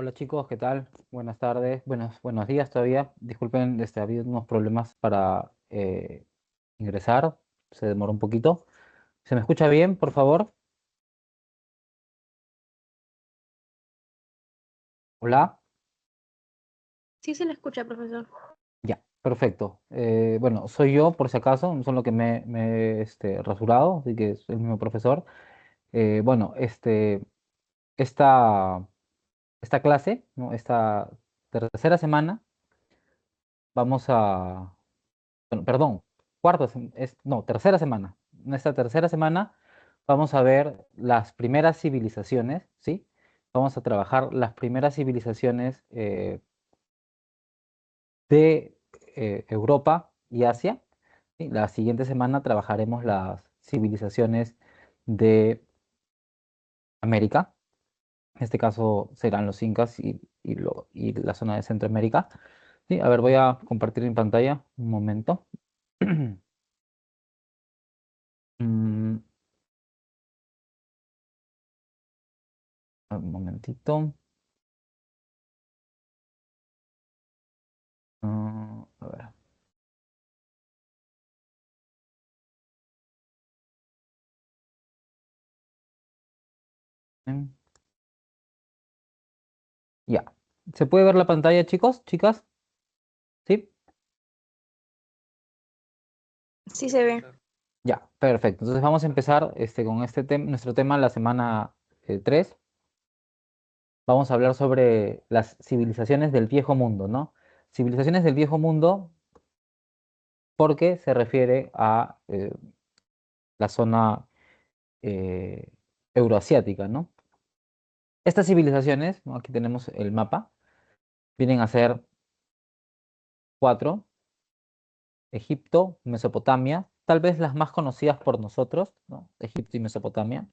Hola chicos, ¿qué tal? Buenas tardes, buenos días todavía. Disculpen, ha habido unos problemas para ingresar, se demoró un poquito. ¿Se me escucha bien, por favor? Hola. Sí se le escucha, profesor. Ya, perfecto. Bueno, soy yo, por si acaso, no solo que me he rasurado, así que es el mismo profesor. Bueno, esta, esta clase, ¿no? Esta tercera semana, vamos a bueno, perdón, no, tercera semana. En esta tercera semana vamos a ver las primeras civilizaciones, ¿sí? Vamos a trabajar las primeras civilizaciones de Europa y Asia. ¿Sí? La siguiente semana trabajaremos las civilizaciones de América. En este caso serán los incas y la zona de Centroamérica. Sí, a ver, voy a compartir mi pantalla un momento. Mm, un momentito. A ver. em, Ya. ¿Se puede ver la pantalla, chicos? ¿Chicas? ¿Sí? Sí se ve. Ya, perfecto. Entonces vamos a empezar con nuestro tema la semana 3. Vamos a hablar sobre las civilizaciones del viejo mundo, ¿no? Civilizaciones del viejo mundo porque se refiere a la zona eh, euroasiática, ¿no? Estas civilizaciones, ¿no? Aquí tenemos el mapa, vienen a ser cuatro: Egipto, Mesopotamia, tal vez las más conocidas por nosotros, ¿no? Egipto y Mesopotamia.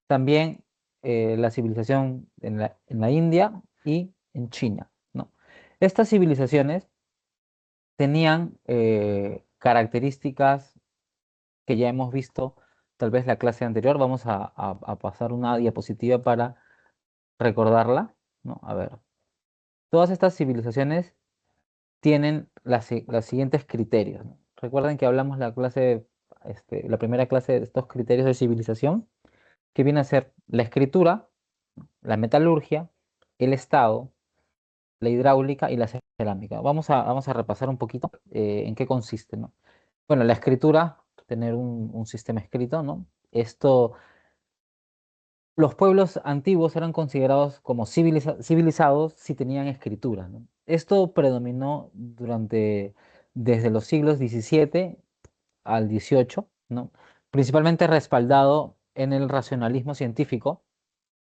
También la civilización en la India y en China, ¿no? Estas civilizaciones tenían características que ya hemos visto, tal vez la clase anterior. Vamos a pasar una diapositiva para recordarla, ¿no? A ver, todas estas civilizaciones tienen los siguientes criterios, ¿no? Recuerden que hablamos la primera clase de estos criterios de civilización, que viene a ser la escritura, la metalurgia, el estado, la hidráulica y la cerámica. Vamos a repasar un poquito en qué consiste, ¿no? Bueno, la escritura, tener un sistema escrito, ¿no? Los pueblos antiguos eran considerados como civilizados si tenían escritura, ¿no? Esto predominó desde los siglos XVII al XVIII, ¿no? Principalmente respaldado en el racionalismo científico,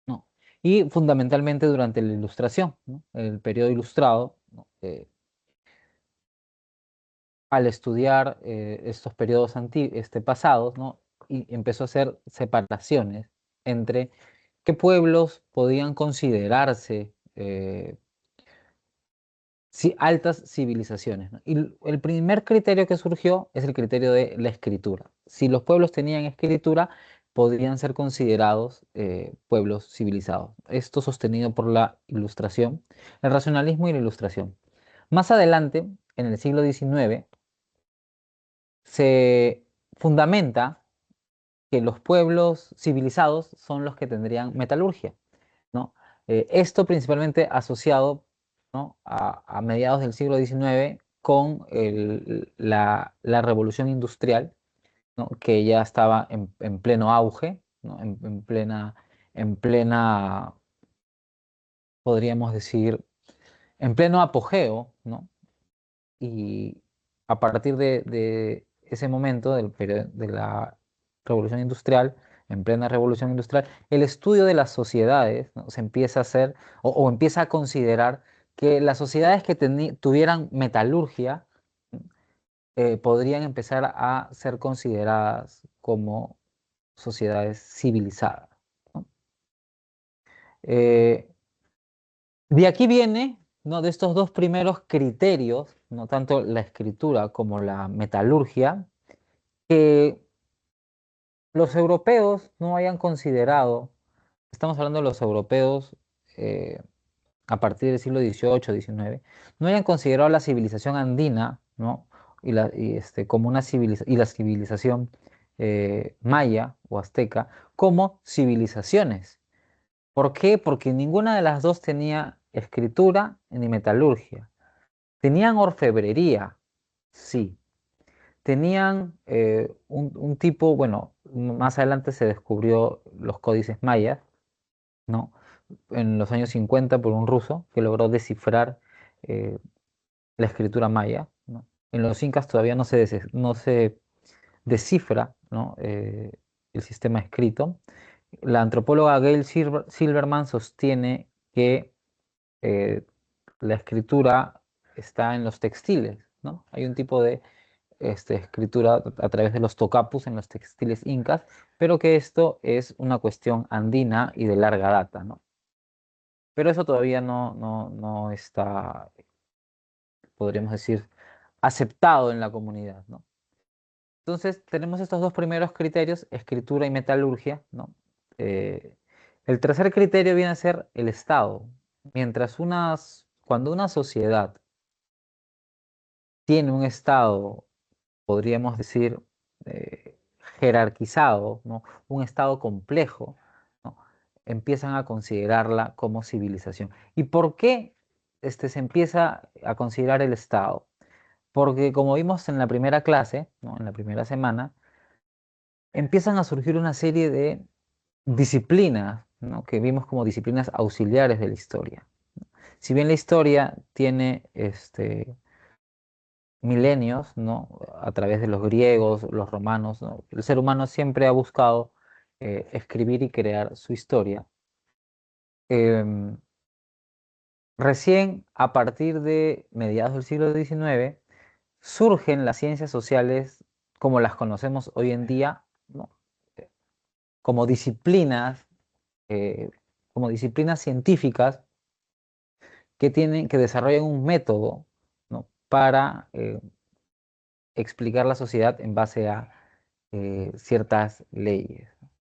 ¿no? Y fundamentalmente durante la Ilustración, ¿no? El periodo ilustrado, ¿no? Al estudiar estos periodos pasados, ¿no? Y empezó a hacer separaciones entre qué pueblos podían considerarse altas civilizaciones, ¿no? Y el primer criterio que surgió es el criterio de la escritura. Si los pueblos tenían escritura, podrían ser considerados pueblos civilizados. Esto sostenido por la Ilustración, el racionalismo y la Ilustración. Más adelante, en el siglo XIX, se fundamenta que los pueblos civilizados son los que tendrían metalurgia, ¿no? Esto principalmente asociado, ¿no? a mediados del siglo XIX con la revolución industrial, ¿no? Que ya estaba en pleno auge, ¿no? En plena, podríamos decir, en pleno apogeo, ¿no? Y a partir de ese momento, de la revolución industrial, en plena revolución industrial, el estudio de las sociedades, ¿no? Se empieza a hacer o empieza a considerar que las sociedades que tuvieran metalurgia podrían empezar a ser consideradas como sociedades civilizadas, ¿no? Eh, de aquí viene, ¿no? De estos dos primeros criterios, no tanto la escritura como la metalurgia, que los europeos no hayan considerado. Estamos hablando de los europeos a partir del siglo XVIII, XIX, no hayan considerado la civilización andina, ¿no? Como una y la civilización maya o azteca como civilizaciones. ¿Por qué? Porque ninguna de las dos tenía escritura ni metalurgia. Tenían orfebrería, sí. Tenían un tipo, bueno, más adelante se descubrió los códices mayas, ¿no? En los años 50 por un ruso que logró descifrar eh, la escritura maya, ¿no? En los incas todavía no se descifra, ¿no? El sistema escrito. La antropóloga Gail Silverman sostiene que eh, la escritura está en los textiles, ¿no? Hay un tipo de escritura a través de los tocapus en los textiles incas, pero que esto es una cuestión andina y de larga data, ¿no? Pero eso todavía no está, podríamos decir, aceptado en la comunidad, ¿no? Entonces, tenemos estos dos primeros criterios, escritura y metalurgia, ¿no? Eh, el tercer criterio viene a ser el Estado. Cuando una sociedad tiene un Estado, podríamos decir, eh, jerarquizado, ¿no? Un Estado complejo, ¿no? Empiezan a considerarla como civilización. ¿Y por qué se empieza a considerar el Estado? Porque como vimos en la primera clase, ¿no? En la primera semana, empiezan a surgir una serie de disciplinas, ¿no? Que vimos como disciplinas auxiliares de la historia. Si bien la historia tiene milenios, ¿no? A través de los griegos, los romanos, ¿no? El ser humano siempre ha buscado escribir y crear su historia. Em, Recién a partir de mediados del siglo XIX surgen las ciencias sociales como las conocemos hoy en día, ¿no? Como disciplinas, eh, como disciplinas científicas que desarrollan un método, ¿no? Para explicar la sociedad en base a ciertas leyes.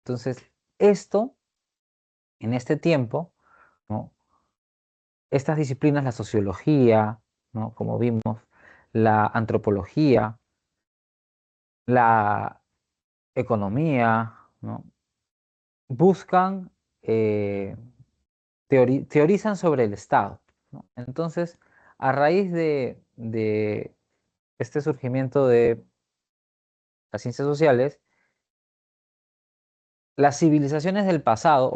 Entonces, esto, en este tiempo, ¿no? Estas disciplinas, la sociología, ¿no? Como vimos, la antropología, la economía, ¿no? Buscan, teorizan sobre el Estado, ¿no? Entonces, a raíz de este surgimiento de las ciencias sociales, las civilizaciones del pasado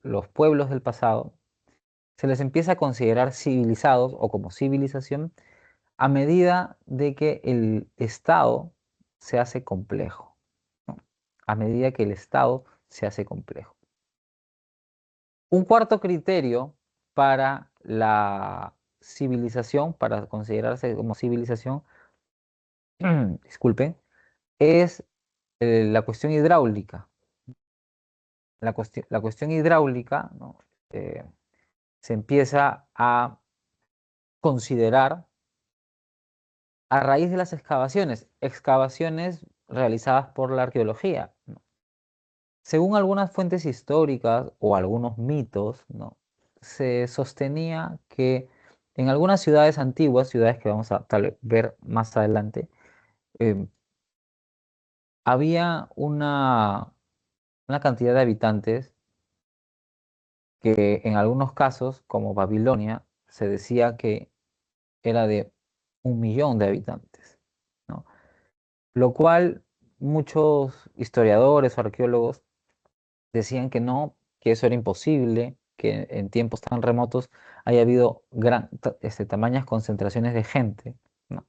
los pueblos del pasado se les empieza a considerar civilizados o como civilización a medida de que el Estado se hace complejo, ¿no? A medida que el Estado se hace complejo. Un cuarto criterio para la civilización, para considerarse como civilización, disculpen, es la cuestión hidráulica. La cuestión hidráulica, ¿no? Eh, se empieza a considerar a raíz de las excavaciones realizadas por la arqueología, ¿no? Según algunas fuentes históricas o algunos mitos, ¿no? Se sostenía que en algunas ciudades antiguas, ciudades que vamos a tal vez ver más adelante, eh, había una cantidad de habitantes que en algunos casos, como Babilonia, se decía que era de 1 millón de habitantes, ¿no? Lo cual muchos historiadores o arqueólogos decían que no, que eso era imposible, que en tiempos tan remotos haya habido tamañas concentraciones de gente, ¿no?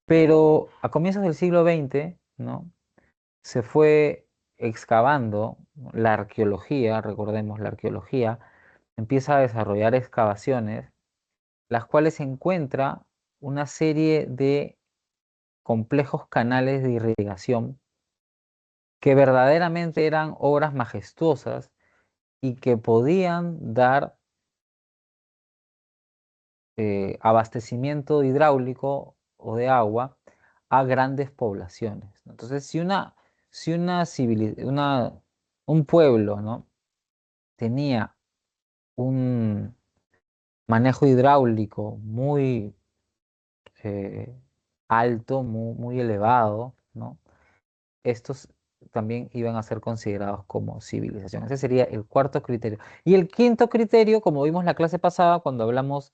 Pero a comienzos del siglo XX, ¿no? Se fue excavando, ¿no? La arqueología, recordemos, la arqueología empieza a desarrollar excavaciones, las cuales encuentra una serie de complejos canales de irrigación que verdaderamente eran obras majestuosas y que podían dar abastecimiento hidráulico o de agua a grandes poblaciones, ¿no? Entonces, si un pueblo, ¿no? tenía un manejo hidráulico muy eh, alto, muy elevado, ¿no? Estos también iban a ser considerados como civilización. Ese sería el cuarto criterio. Y el quinto criterio, como vimos la clase pasada, cuando hablamos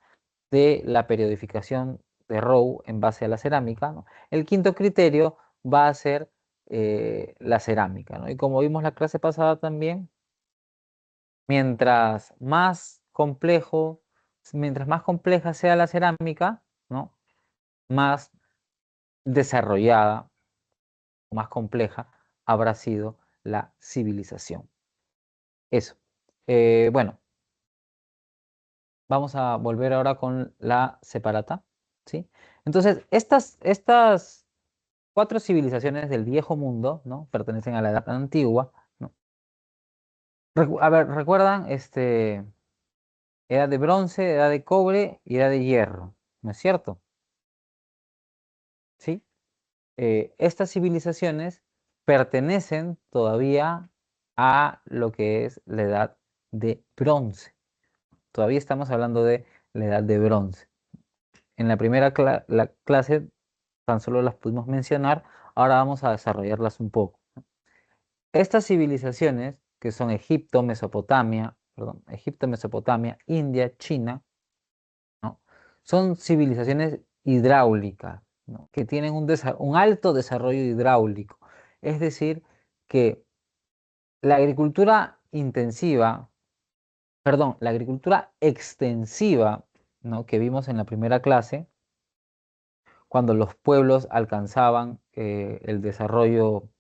de la periodificación de Rowe en base a la cerámica, ¿no? El quinto criterio va a ser la cerámica, ¿no? Y como vimos la clase pasada también, mientras más complejo, mientras más compleja sea la cerámica, ¿no? Más desarrollada, más compleja habrá sido la civilización. Eso. Bueno, vamos a volver ahora con la separata, ¿sí? Entonces, estas cuatro civilizaciones del viejo mundo, ¿no? Pertenecen a la edad antigua, ¿no? A ver, ¿recuerdan? Edad de bronce, edad de cobre y edad de hierro, ¿no es cierto? ¿Sí? Estas civilizaciones pertenecen todavía a lo que es la edad de bronce. Todavía estamos hablando de la edad de bronce. En la primera la clase tan solo las pudimos mencionar, ahora vamos a desarrollarlas un poco. Estas civilizaciones, que son Egipto, Mesopotamia, perdón, Egipto, Mesopotamia, India, China, ¿no? Son civilizaciones hidráulicas, ¿no? Que tienen un alto desarrollo hidráulico. Es decir, que la agricultura intensiva, perdón, la agricultura extensiva, ¿no? Que vimos en la primera clase, cuando los pueblos alcanzaban el desarrollo,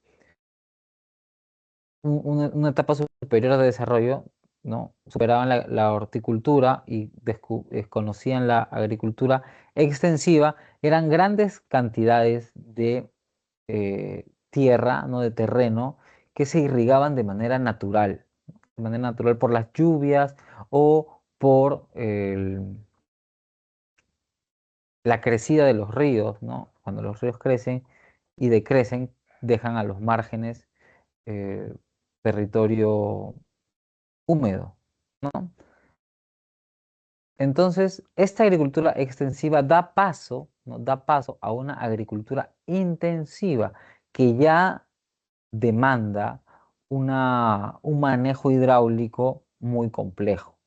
una etapa superior de desarrollo, ¿no? Superaban la horticultura y desconocían la agricultura extensiva, eran grandes cantidades de tierra, ¿no? De terreno, que se irrigaban de manera natural por las lluvias o por la crecida de los ríos, ¿no? Cuando los ríos crecen y decrecen, dejan a los márgenes eh, territorio húmedo, ¿no? Entonces, esta agricultura extensiva da paso, ¿no? Da paso a una agricultura intensiva que ya demanda un manejo hidráulico muy complejo,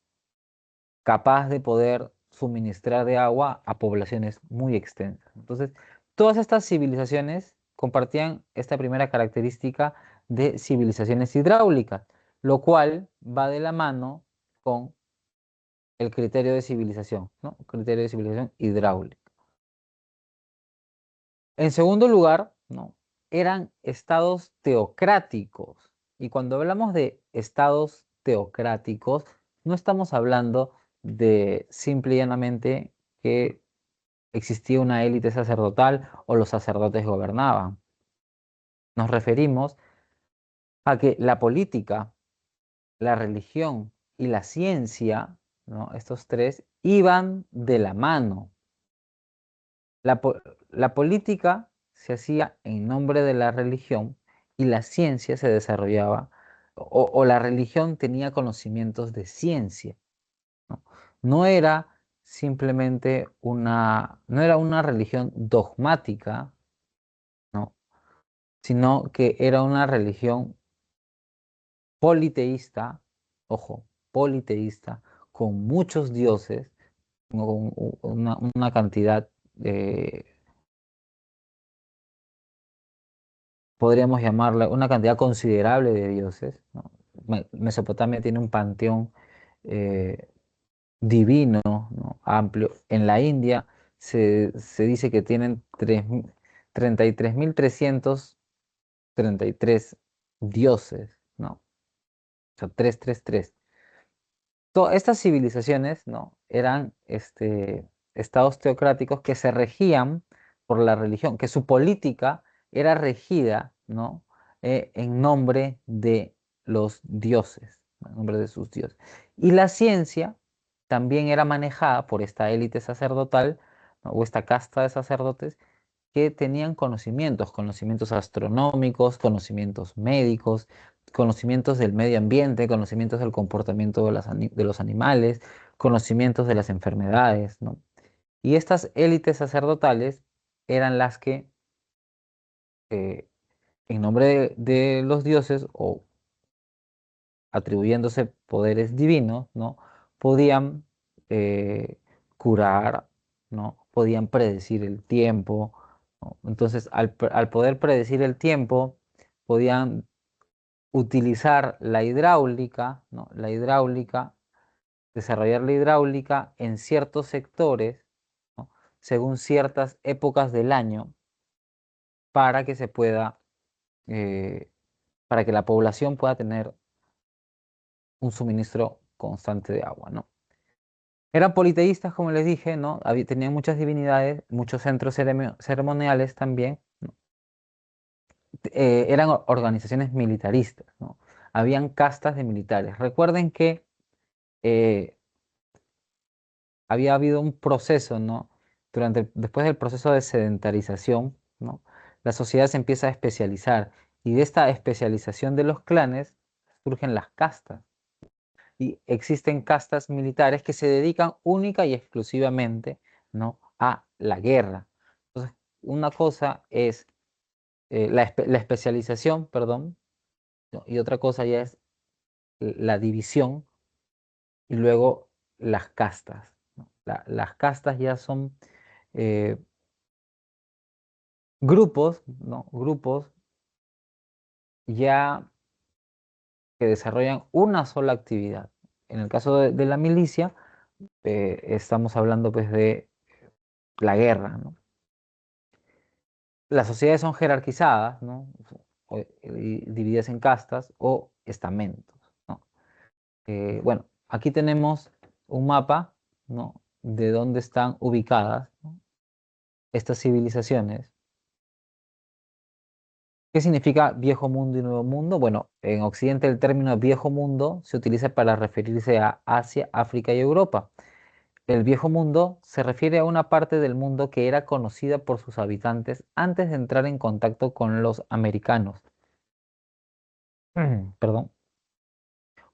capaz de poder suministrar de agua a poblaciones muy extensas. Entonces, todas estas civilizaciones compartían esta primera característica de civilizaciones hidráulicas, lo cual va de la mano con el criterio de civilización, ¿no? El criterio de civilización hidráulica. En segundo lugar, ¿no? Eran estados teocráticos. Y cuando hablamos de estados teocráticos, no estamos hablando de simple y llanamente que existía una élite sacerdotal o los sacerdotes gobernaban. Nos referimos a que la política, la religión y la ciencia, ¿no? Estos tres iban de la mano. La política se hacía en nombre de la religión y la ciencia se desarrollaba, o la religión tenía conocimientos de ciencia, ¿no? No era simplemente no era una religión dogmática, ¿no? Sino que era una religión politeísta, ojo, politeísta, con muchos dioses, con una cantidad podríamos llamarla una cantidad considerable de dioses, ¿no? Mesopotamia tiene un panteón eh, divino, ¿no? Amplio. En la India se dice que tienen 33.333 dioses, ¿no? O sea, 333. Estas civilizaciones, ¿no? Eran estados teocráticos que se regían por la religión, que su política era regida, ¿no? En nombre de los dioses, ¿no? En nombre de sus dioses. Y la ciencia también era manejada por esta élite sacerdotal, ¿no? O esta casta de sacerdotes que tenían conocimientos astronómicos, conocimientos médicos, conocimientos del medio ambiente, conocimientos del comportamiento de los animales, conocimientos de las enfermedades, ¿no? Y estas élites sacerdotales eran las que, eh, en nombre de los dioses o atribuyéndose poderes divinos, ¿no? Podían curar, ¿no? Podían predecir el tiempo, ¿no? Entonces, al poder predecir el tiempo, podían utilizar la hidráulica, ¿no? La hidráulica, desarrollar la hidráulica en ciertos sectores, ¿no? Según ciertas épocas del año, para que se pueda, eh, para que la población pueda tener un suministro constante de agua, ¿no? Eran politeístas, como les dije, ¿no? Tenían muchas divinidades, muchos centros ceremoniales también, ¿no? Eran organizaciones militaristas, ¿no? Habían castas de militares. Recuerden que eh, había habido un proceso, ¿no? Después del proceso de sedentarización, ¿no? La sociedad se empieza a especializar y de esta especialización de los clanes surgen las castas. Y existen castas militares que se dedican única y exclusivamente, ¿no? a la guerra. Entonces, una cosa es la especialización, perdón, ¿no? Y otra cosa ya es la división y luego las castas, ¿no? Las castas ya son eh, grupos, ¿no? Grupos ya que desarrollan una sola actividad. En el caso de la milicia, estamos hablando pues de la guerra, ¿no? Las sociedades son jerarquizadas, ¿no? Y divididas en castas o estamentos, ¿no? Bueno, aquí tenemos un mapa, ¿no? De dónde están ubicadas, ¿no? Estas civilizaciones. ¿Qué significa viejo mundo y nuevo mundo? Bueno, en Occidente el término viejo mundo se utiliza para referirse a Asia, África y Europa. El viejo mundo se refiere a una parte del mundo que era conocida por sus habitantes antes de entrar en contacto con los americanos. Perdón.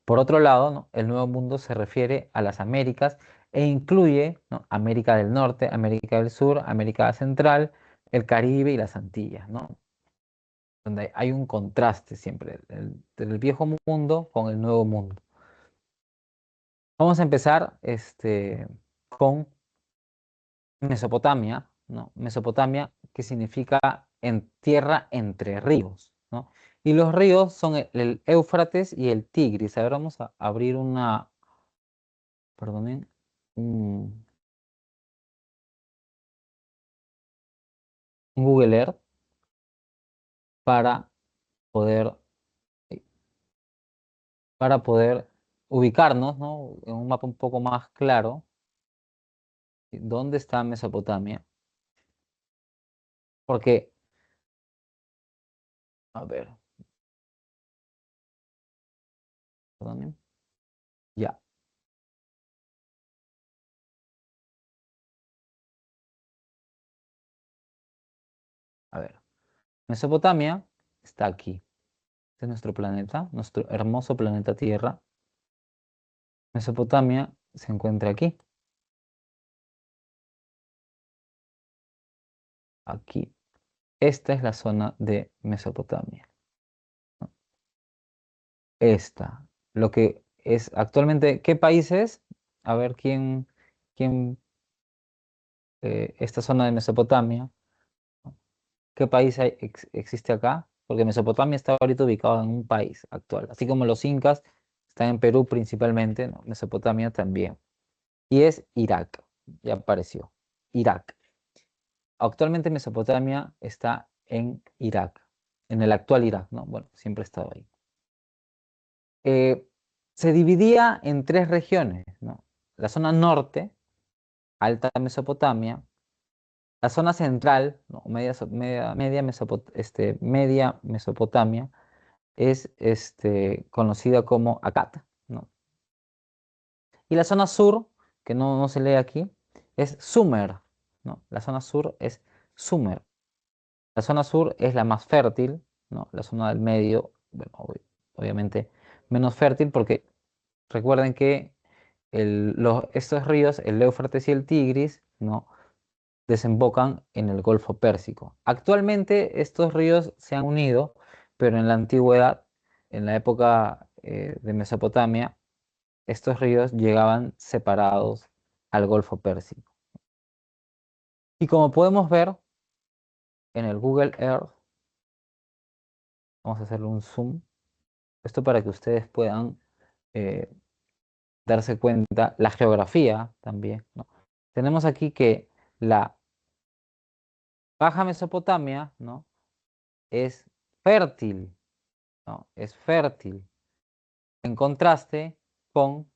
Por otro lado, ¿no? El Nuevo Mundo se refiere a las Américas e incluye, ¿no? América del Norte, América del Sur, América Central, el Caribe y las Antillas, ¿no? Donde hay un contraste siempre del viejo mundo con el Nuevo Mundo. Vamos a empezar con Mesopotamia, ¿no? Mesopotamia, que significa en tierra entre ríos, ¿no? Y los ríos son el Éufrates y el Tigris. A ver, vamos a abrir perdonen, un, un Google Earth para poder, para poder ubicarnos, ¿no? En un mapa un poco más claro. ¿Dónde está Mesopotamia? Porque, a ver, perdonen, ya, a ver. Mesopotamia está aquí. Este es nuestro planeta, nuestro hermoso planeta Tierra. Mesopotamia se encuentra aquí, aquí. Esta es la zona de Mesopotamia, ¿no? Esta, lo que es actualmente, ¿qué países? A ver quién, esta zona de Mesopotamia, ¿no? ¿Qué país existe acá? Porque Mesopotamia está ahorita ubicado en un país actual, así como los incas están en Perú principalmente, ¿no? Mesopotamia también. Y es Irak, ya apareció, Irak. Actualmente Mesopotamia está en Irak, en el actual Irak, ¿no? Bueno, siempre ha estado ahí. Eh, Se dividía en tres regiones, ¿no? La zona norte, Alta Mesopotamia, la zona central, ¿no? Media Mesopotamia, es conocida como Akkad, ¿no? Y la zona sur, que no se lee aquí, es Sumer, ¿no? La zona sur es Sumer. La zona sur es la más fértil, ¿no? La zona del medio, bueno, obviamente menos fértil porque recuerden que estos ríos, el Éufrates y el Tigris, ¿no? desembocan en el Golfo Pérsico. Actualmente estos ríos se han unido, pero en la antigüedad, en la época de Mesopotamia, estos ríos llegaban separados al Golfo Pérsico. Y como podemos ver en el Google Earth, vamos a hacerle un zoom, esto para que ustedes puedan eh, darse cuenta, la geografía también, ¿no? Tenemos aquí que la Baja Mesopotamia, ¿no? es fértil, ¿no? Es fértil, en contraste con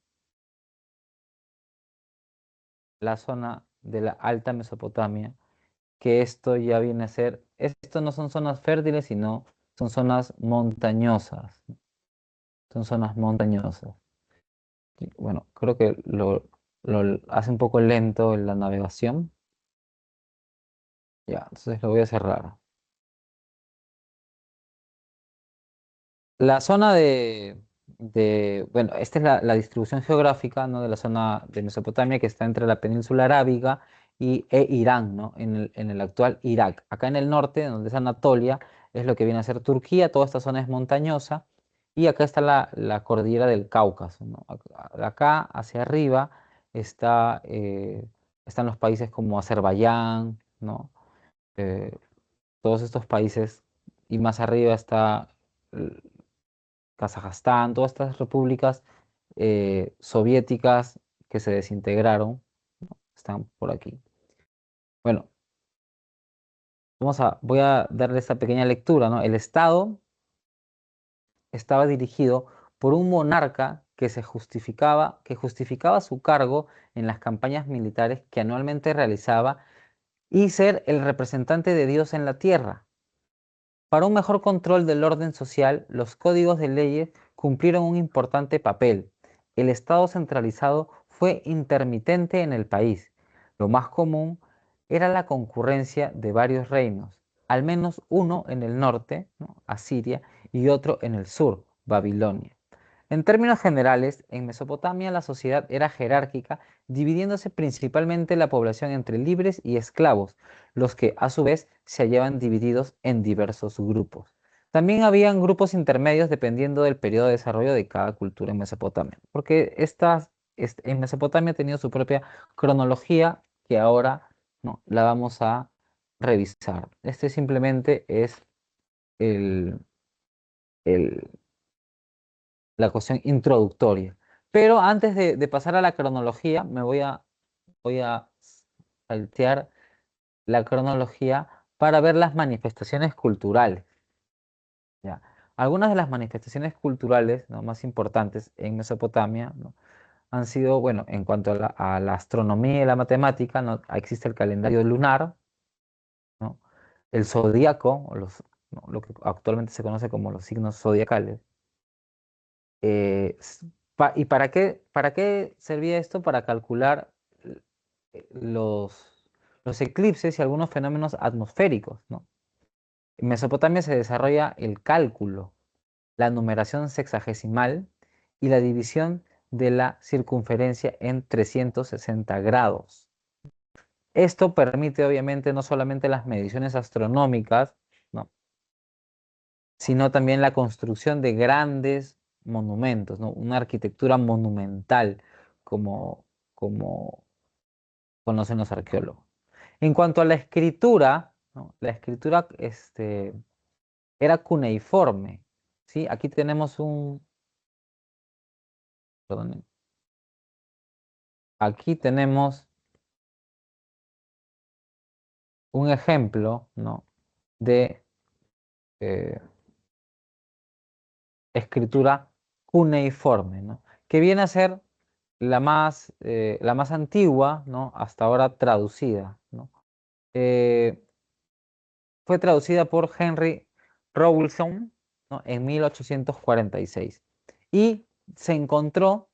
la zona de la Alta Mesopotamia, que esto ya viene a ser, esto no son zonas fértiles, sino son zonas montañosas, ¿no? Son zonas montañosas. Sí, bueno, creo que lo hace un poco lento en la navegación. Ya, entonces lo voy a cerrar. La zona bueno, esta es la distribución geográfica, ¿no? de la zona de Mesopotamia que está entre la península arábiga e Irán, ¿no? en el actual Irak. Acá en el norte, donde es Anatolia, es lo que viene a ser Turquía, toda esta zona es montañosa, y acá está la cordillera del Cáucaso, ¿no? Acá hacia arriba están los países como Azerbaiyán, ¿no? Eh, todos estos países, y más arriba está Kazajstán, todas estas repúblicas soviéticas que se desintegraron, ¿no? Están por aquí. Bueno, voy a darle esta pequeña lectura, ¿no? El Estado estaba dirigido por un monarca que justificaba su cargo en las campañas militares que anualmente realizaba y ser el representante de Dios en la tierra. Para un mejor control del orden social, los códigos de leyes cumplieron un importante papel. El Estado centralizado fue intermitente en el país. Lo más común era la concurrencia de varios reinos, al menos uno en el norte, ¿no? Asiria, y otro en el sur, Babilonia. En términos generales, en Mesopotamia la sociedad era jerárquica, dividiéndose principalmente la población entre libres y esclavos, los que a su vez se hallaban divididos en diversos grupos. También habían grupos intermedios dependiendo del periodo de desarrollo de cada cultura en Mesopotamia, porque en Mesopotamia ha tenido su propia cronología que ahora no, la vamos a revisar. Este simplemente es el, el- la cuestión introductoria. Pero antes de pasar a la cronología, voy a saltear la cronología para ver las manifestaciones culturales. ¿Ya? Algunas de las manifestaciones culturales, ¿no? más importantes en Mesopotamia, ¿no? han sido, bueno, en cuanto a la astronomía y la matemática, ¿no? existe el calendario lunar, ¿no? El zodíaco, ¿no? lo que actualmente se conoce como los signos zodiacales. ¿Y para qué servía esto? Para calcular los eclipses y algunos fenómenos atmosféricos, ¿no? En Mesopotamia se desarrolla el cálculo, la numeración sexagesimal y la división de la circunferencia en 360 grados. Esto permite obviamente no solamente las mediciones astronómicas, ¿no? sino también la construcción de grandes monumentos, ¿no? Una arquitectura monumental, como, como conocen los arqueólogos. En cuanto a la escritura, ¿no? La escritura era cuneiforme, ¿sí? Aquí tenemos perdón, aquí tenemos un ejemplo, ¿no? de eh, escritura cuneiforme, ¿no? que viene a ser la más antigua, ¿no? hasta ahora traducida, ¿no? Eh, Fue traducida por Henry Rawlinson, ¿no? en 1846 y se encontró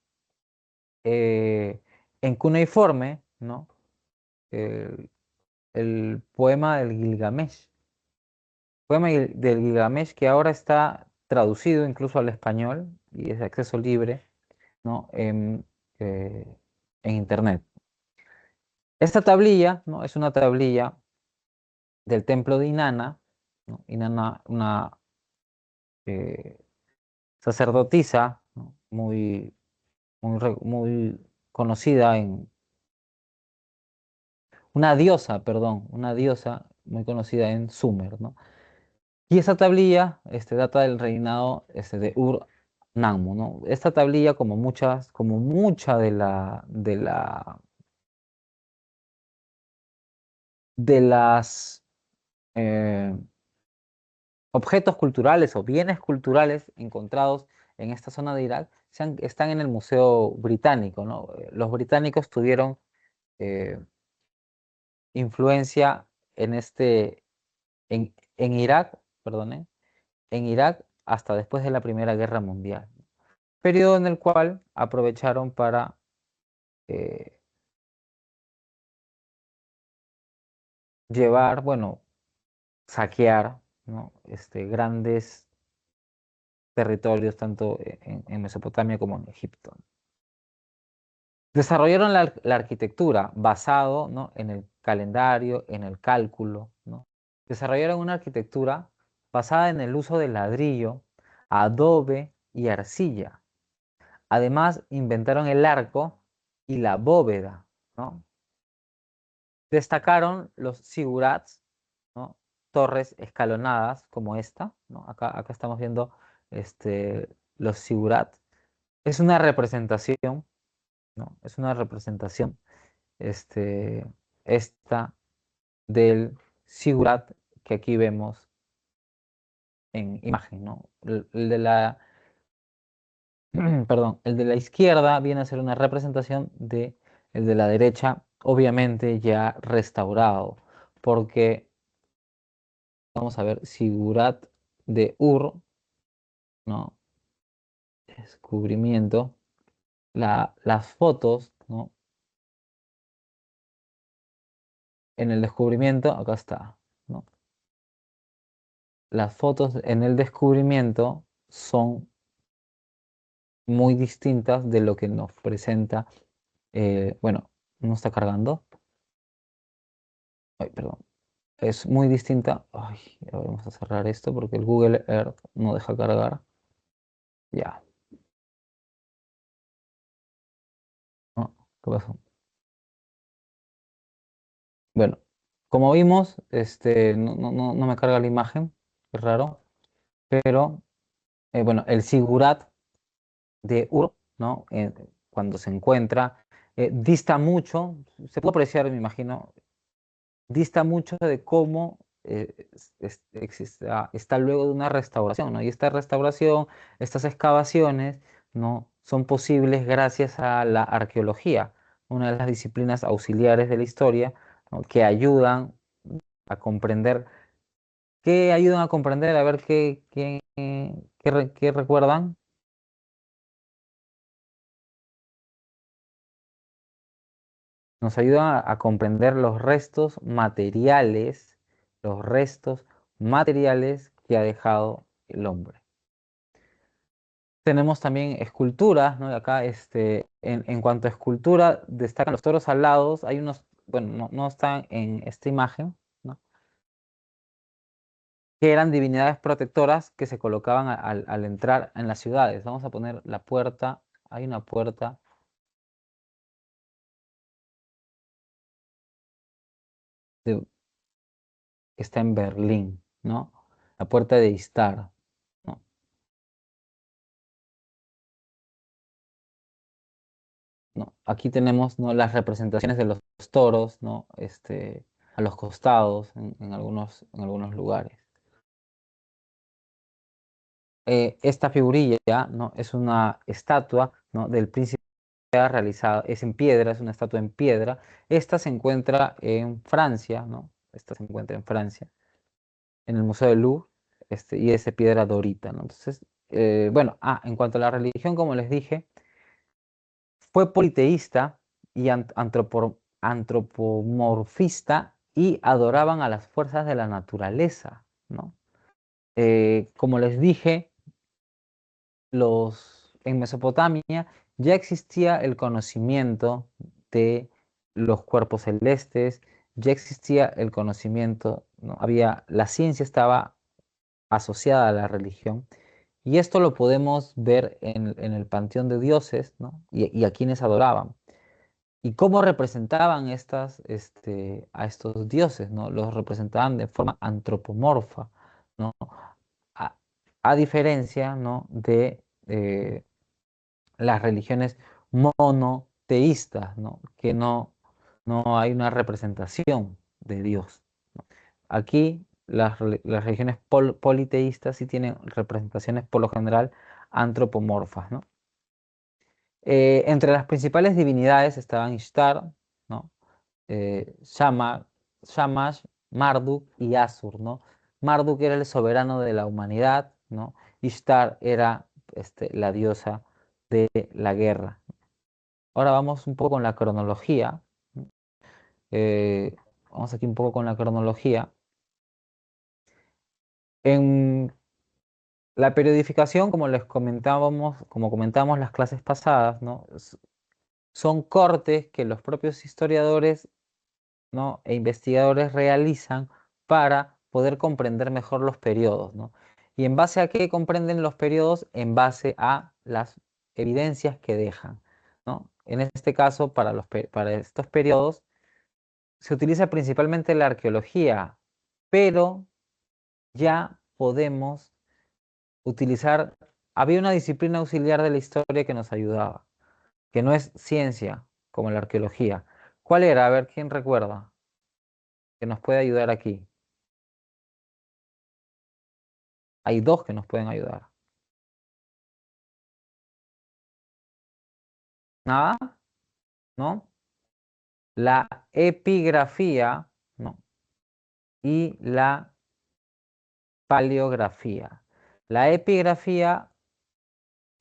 en cuneiforme, ¿no? el, el poema del Gilgamesh. Poema del Gilgamesh que ahora está traducido incluso al español y es de acceso libre, ¿no? En Internet. Esta tablilla, ¿no? Es una tablilla del templo de Inanna, ¿no? Inanna, una eh, sacerdotisa, ¿no? Muy conocida una diosa, perdón, una diosa muy conocida en Sumer, ¿no? Y esa tablilla data del reinado de Ur-Nammu, ¿no? Esta tablilla, como mucha de las eh, objetos culturales o bienes culturales encontrados en esta zona de Irak están en el Museo Británico, ¿no? Los británicos tuvieron eh, influencia en Irak, perdone, en Irak hasta después de la Primera Guerra Mundial, periodo en el cual aprovecharon para eh, llevar, bueno, saquear, ¿no? Grandes territorios tanto en Mesopotamia como en Egipto. Desarrollaron la arquitectura basado, ¿no? En el calendario, en el cálculo, ¿no? Desarrollaron una arquitectura basada en el uso de ladrillo, adobe y arcilla. Además, inventaron el arco y la bóveda, ¿no? Destacaron los zigurats, ¿no? Torres escalonadas como esta, ¿no? Acá estamos viendo los zigurats. Es una representación, ¿no? Es una representación este, esta del zigurat que aquí vemos en imagen, ¿no? El de la, perdón, el de la izquierda viene a ser una representación de el de la derecha, obviamente ya restaurado, porque vamos a ver Sigurat de Ur, ¿no? Descubrimiento, las fotos, ¿no? En el descubrimiento, acá está, ¿no? Las fotos en el descubrimiento son muy distintas de lo que nos presenta, bueno, no está cargando, ay, perdón, es muy distinta, ay, vamos a cerrar esto porque el Google Earth no deja cargar, ya, ¿no? ¿Qué pasó? Bueno, como vimos, no me carga la imagen, es raro, pero bueno, el Sigurat de Ur, ¿no? Cuando se encuentra, dista mucho, se puede apreciar, me imagino, dista mucho de cómo está luego de una restauración, ¿no? Y esta restauración, estas excavaciones, ¿no? Son posibles gracias a la arqueología, una de las disciplinas auxiliares de la historia, ¿no? Que ayudan a comprender, a ver qué recuerdan. Nos ayudan a comprender los restos materiales que ha dejado el hombre. Tenemos también esculturas, ¿no? Y acá, en cuanto a escultura, destacan los toros alados. Hay unos, bueno, no están en esta imagen, ¿no? Que eran divinidades protectoras que se colocaban al entrar en las ciudades. Vamos a poner la puerta, hay una puerta que está en Berlín, ¿no? La puerta de Istar, ¿no? ¿No? Aquí tenemos, ¿no? Las representaciones de los toros, ¿no? A los costados en algunos lugares. Esta figurilla, ¿no? Es una estatua, ¿no? Del príncipe realizada, es en piedra, es una estatua en piedra. Esta se encuentra en Francia, ¿no? Esta se encuentra en Francia, en el Museo del Louvre, y es de piedra dorita, ¿no? Entonces, bueno, en cuanto a la religión, como les dije, fue politeísta y antropomorfista y adoraban a las fuerzas de la naturaleza, ¿no? Como les dije, en Mesopotamia ya existía el conocimiento de los cuerpos celestes, ya existía el conocimiento, ¿no? La ciencia estaba asociada a la religión, y esto lo podemos ver en el panteón de dioses, ¿no? Y a quienes adoraban. Y cómo representaban a estos dioses, ¿no? Los representaban de forma antropomorfa, ¿no? A, a diferencia, ¿no? de las religiones monoteístas, ¿no? Que no hay una representación de Dios, ¿no? Aquí las religiones politeístas sí tienen representaciones por lo general antropomorfas, ¿no? Entre las principales divinidades estaban Ishtar, ¿no? Shamash, Marduk y Asur, ¿no? Marduk era el soberano de la humanidad, ¿no? Ishtar era la diosa de la guerra. Ahora vamos un poco con la cronología. eh, Vamos aquí un poco con la cronología. En la periodificación, como comentábamos las clases pasadas, ¿no? Son cortes que los propios historiadores, ¿no? e investigadores realizan para poder comprender mejor los periodos, ¿no? ¿Y en base a qué comprenden los periodos? En base a las evidencias que dejan, ¿no? En este caso, para estos periodos, se utiliza principalmente la arqueología, pero ya podemos utilizar, había una disciplina auxiliar de la historia que nos ayudaba, que no es ciencia como la arqueología. ¿Cuál era? A ver, ¿quién recuerda? Que nos puede ayudar aquí. Hay dos que nos pueden ayudar. ¿Nada? ¿No? La epigrafía, ¿no? Y la paleografía. La epigrafía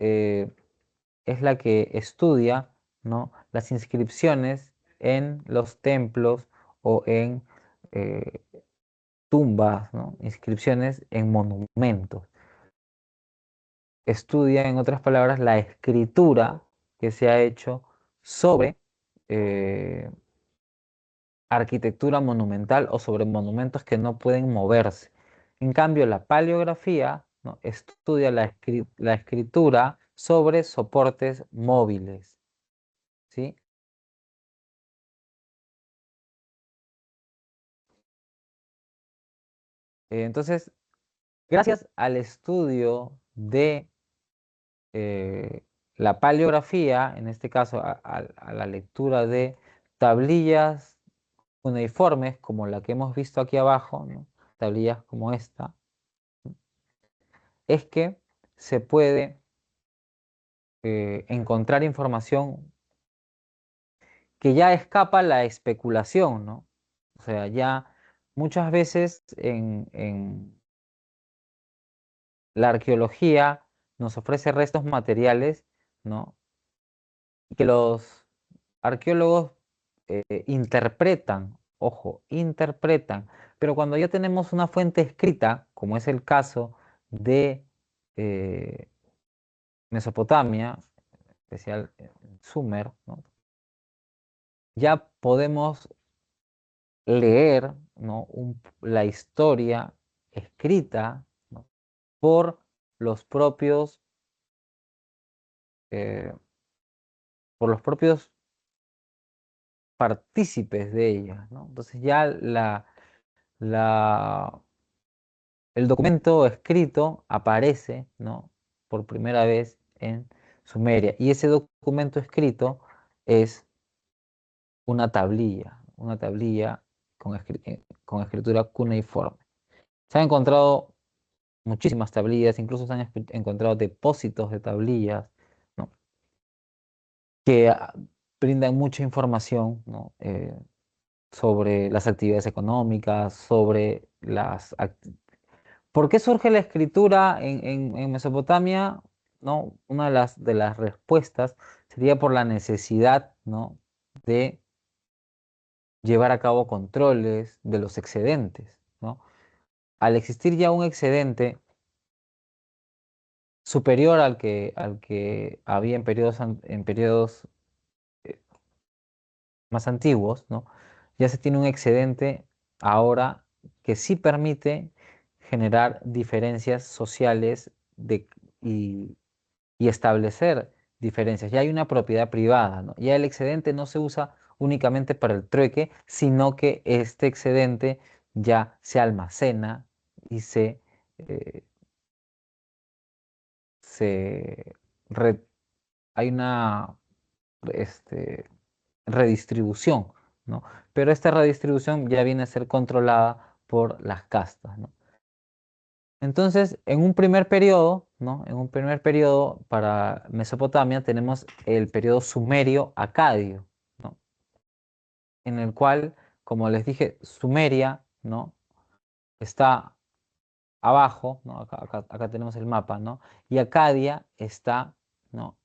eh, es la que estudia, ¿no? las inscripciones en los templos o en eh, tumbas, ¿no? inscripciones en monumentos. Estudia, en otras palabras, la escritura que se ha hecho sobre eh, arquitectura monumental o sobre monumentos que no pueden moverse. En cambio, la paleografía, ¿no? estudia la escritura sobre soportes móviles, ¿sí? Entonces, gracias al estudio de la paleografía, en este caso a la lectura de tablillas cuneiformes, como la que hemos visto aquí abajo, ¿no? tablillas como esta, es que se puede encontrar información que ya escapa la especulación, ¿no? O sea, ya muchas veces en la arqueología nos ofrece restos materiales, ¿no? Y que los arqueólogos interpretan, ojo, interpretan, pero cuando ya tenemos una fuente escrita, como es el caso de eh, Mesopotamia, especial Sumer, ¿no? ya podemos leer, ¿no? la historia escrita, ¿no? por los propios, eh, por los propios partícipes de ella, ¿no? Entonces ya la, el documento escrito aparece, ¿no? por primera vez en Sumeria. Y ese documento escrito es una tablilla con escritura cuneiforme. Se han encontrado muchísimas tablillas, incluso se han encontrado depósitos de tablillas, ¿no? que brindan mucha información, ¿no? sobre las actividades económicas, sobre ¿Por qué surge la escritura en Mesopotamia? ¿No? Una de las respuestas sería por la necesidad, ¿no? de llevar a cabo controles de los excedentes, ¿no? Al existir ya un excedente, superior al que había en periodos más antiguos, ¿no? Ya se tiene un excedente ahora que sí permite generar diferencias sociales y, y establecer diferencias. Ya hay una propiedad privada, ¿no? Ya el excedente no se usa únicamente para el trueque, sino que este excedente ya se almacena y eh, se re- hay una este, redistribución, ¿no? Pero esta redistribución ya viene a ser controlada por las castas, ¿no? Entonces, en un primer periodo, ¿no? En un primer periodo para Mesopotamia tenemos el periodo sumerio acadio, ¿no? En el cual, como les dije, Sumeria, ¿no? Está abajo, ¿no? Acá tenemos el mapa, ¿no? Y Acadia está, ¿no?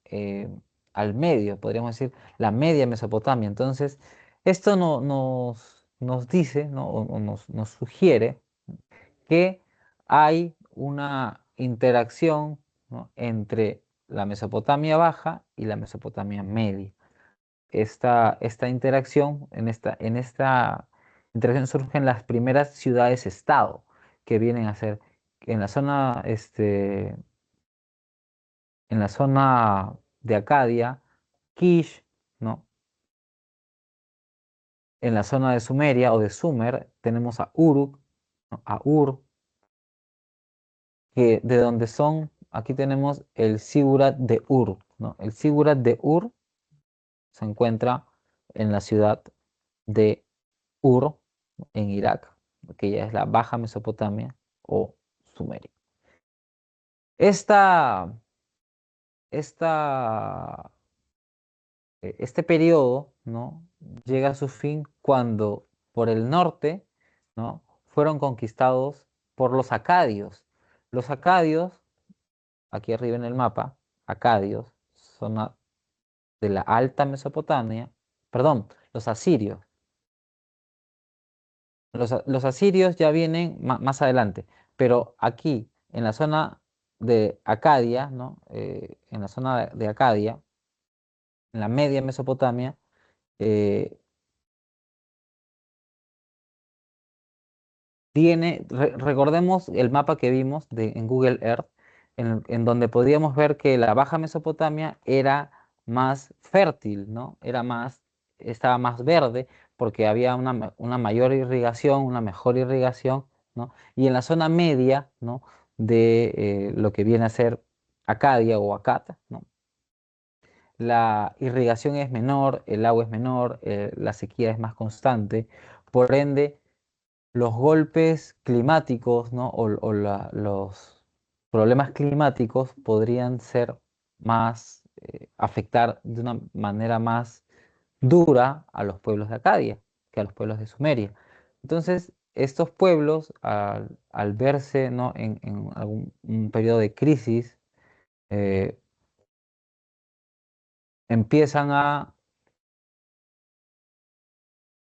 Al medio, podríamos decir, la media Mesopotamia. Entonces, esto nos dice, ¿no? O nos sugiere que hay una interacción, ¿no? entre la Mesopotamia baja y la Mesopotamia media. Esta interacción, en esta interacción surgen las primeras ciudades-estado que vienen a ser en la zona, en la zona de Acadia, Kish, ¿no? En la zona de Sumeria o de Sumer tenemos a Uruk, ¿no? A Ur, que de donde son, aquí tenemos el Sigurat de Ur, ¿no? El Sigurat de Ur se encuentra en la ciudad de Ur, en Irak, que ya es la Baja Mesopotamia o Sumeria. Esta, esta, este periodo, ¿no? llega a su fin cuando por el norte, ¿no? fueron conquistados por los acadios. Los acadios, aquí arriba en el mapa, acadios, zona de la Alta Mesopotamia, perdón, los asirios. Los asirios ya vienen más adelante, pero aquí, en la zona de Acadia, ¿no? En la zona de Acadia, en la media Mesopotamia, eh, recordemos el mapa que vimos en Google Earth, en donde podíamos ver que la Baja Mesopotamia era más fértil, ¿no? Estaba más verde porque había una mayor irrigación, una mejor irrigación, ¿no? Y en la zona media, ¿no? de lo que viene a ser Acadia o Acata, ¿no? La irrigación es menor, el agua es menor, la sequía es más constante, por ende los golpes climáticos, ¿no? Los problemas climáticos podrían ser más, afectar de una manera más dura a los pueblos de Acadia que a los pueblos de Sumeria. Entonces, estos pueblos, al verse, ¿no? en algún un periodo de crisis, eh, empiezan a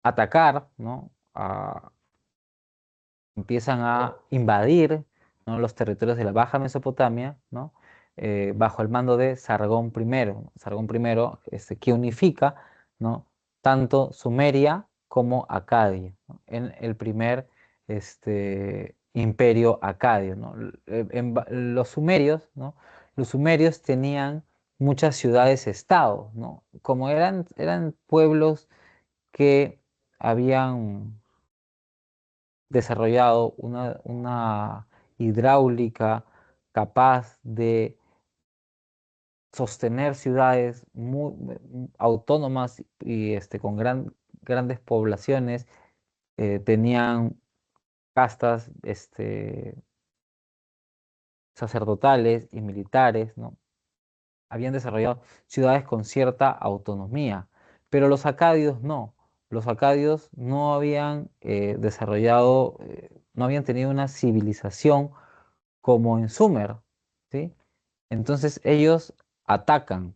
atacar, ¿no? Empiezan a invadir, ¿no? los territorios de la Baja Mesopotamia, ¿no? bajo el mando de Sargón I. Sargón I, que unifica, ¿no? tanto Sumeria como Acadia, ¿no? en el primer imperio acadio, ¿no? Los sumerios, ¿no? Los sumerios tenían muchas ciudades-estado, ¿no? Como eran pueblos que habían desarrollado una hidráulica capaz de sostener ciudades muy autónomas y con grandes poblaciones, tenían castas sacerdotales y militares, ¿no? Habían desarrollado ciudades con cierta autonomía, pero los acadios no. Los acadios no habían desarrollado, no habían tenido una civilización como en Sumer, ¿sí? Entonces ellos atacan,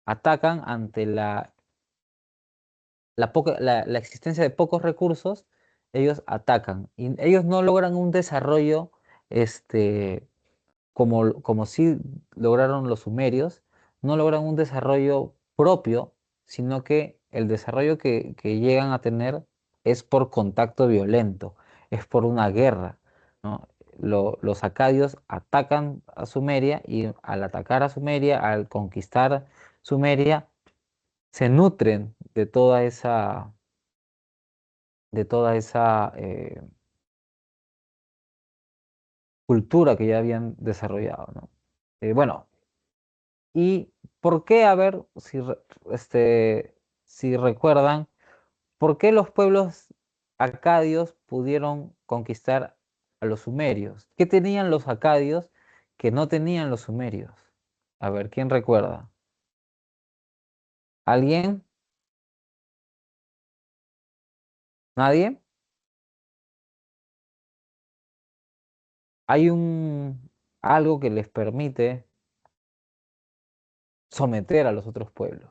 atacan ante la existencia de pocos recursos, ellos atacan y ellos no logran un desarrollo, este, como sí lograron los sumerios, no logran un desarrollo propio, sino que el desarrollo que llegan a tener es por contacto violento, es por una guerra, ¿no? Los acadios atacan a Sumeria y al atacar a Sumeria, al conquistar Sumeria, se nutren de toda esa cultura que ya habían desarrollado, ¿no? Bueno, ¿y por qué? A ver, si recuerdan, ¿por qué los pueblos acadios pudieron conquistar a los sumerios? ¿Qué tenían los acadios que no tenían los sumerios? A ver, ¿quién recuerda? ¿Alguien? ¿Nadie? Hay algo que les permite someter a los otros pueblos.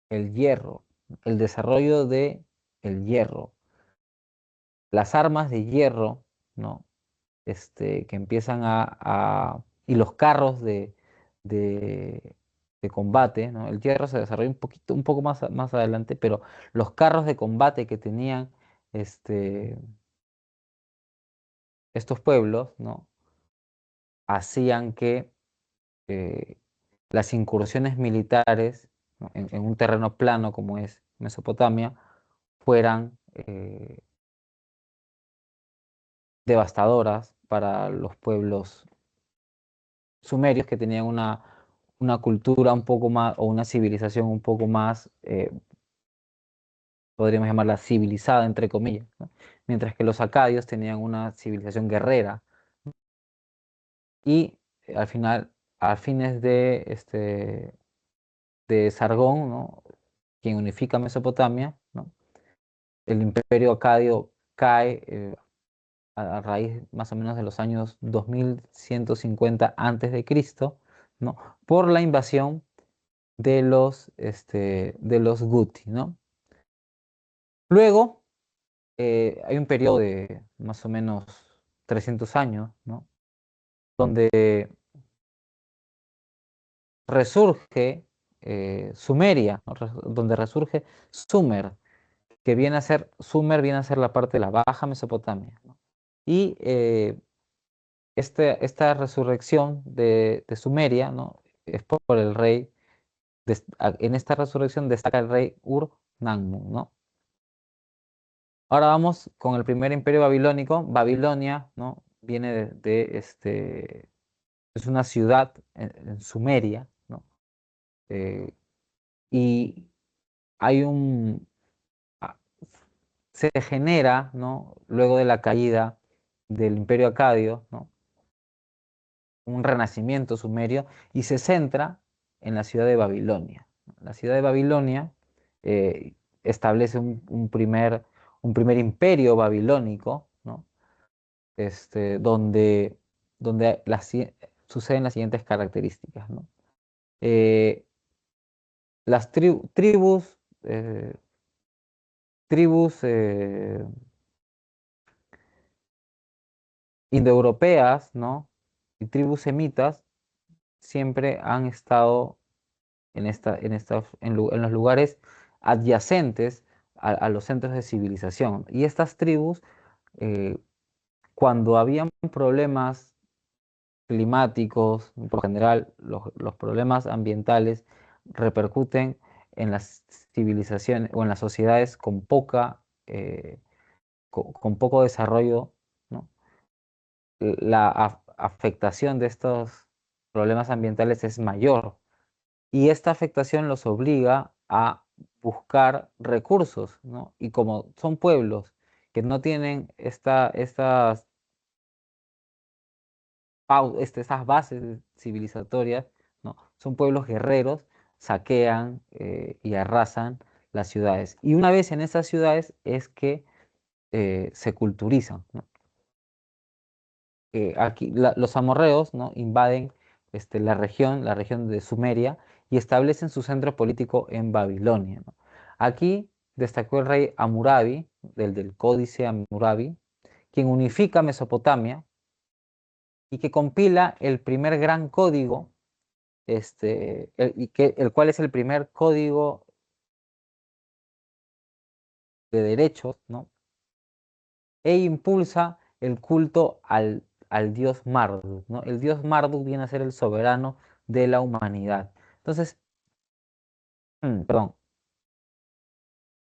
El hierro, el desarrollo de el hierro, las armas de hierro, ¿no? Que empiezan y los carros de, de combate, ¿no? El hierro se desarrolla un poco más adelante, pero los carros de combate que tenían este, estos pueblos, ¿no? Hacían que eh, las incursiones militares, ¿no? En un terreno plano como es Mesopotamia fueran devastadoras para los pueblos sumerios que tenían una cultura un poco más, o una civilización un poco más, podríamos llamarla civilizada, entre comillas, ¿no? Mientras que los acadios tenían una civilización guerrera. Y al final, a fines de Sargón, ¿no? Quien unifica Mesopotamia, ¿no? El imperio acadio cae a raíz más o menos de los años 2150 antes de Cristo, ¿no? Por la invasión de los Guti, ¿no? Luego hay un periodo de más o menos 300 años, ¿no? Donde resurge Sumeria, ¿no? Donde resurge Sumer, que viene a ser la parte de la Baja Mesopotamia, ¿no? Y esta resurrección de Sumeria, ¿no? Es por el rey, en esta resurrección destaca el rey Ur-Nammu, ¿no? Ahora vamos con el primer imperio babilónico. Babilonia, ¿no? Viene es una ciudad en Sumeria, ¿no? Eh, y hay a- se genera, ¿no? Luego de la caída del imperio acadio, ¿no? Un renacimiento sumerio y se centra en la ciudad de Babilonia. La ciudad de Babilonia eh, establece un primer imperio babilónico, ¿no? Donde suceden las siguientes características, ¿no? Eh, las eh, tribus indoeuropeas, ¿no? Y tribus semitas siempre han estado en los lugares adyacentes a los centros de civilización. Y estas tribus, eh, cuando habían problemas climáticos, por lo general los problemas ambientales repercuten en las civilizaciones o en las sociedades con poco desarrollo, ¿no? La afectación de estos problemas ambientales es mayor y esta afectación los obliga a buscar recursos, ¿no? Y como son pueblos que no tienen estas bases civilizatorias, ¿no? Son pueblos guerreros, saquean y arrasan las ciudades. Y una vez en esas ciudades es que se culturizan, ¿no? Aquí los amorreos, ¿no? Invaden la región de Sumeria y establecen su centro político en Babilonia, ¿no? Aquí destacó el rey Hammurabi, del Códice Hammurabi, quien unifica Mesopotamia y que compila el primer gran código, el cual es el primer código de derechos, ¿no? E impulsa el culto al dios Marduk, ¿no? El dios Marduk viene a ser el soberano de la humanidad. Entonces, perdón,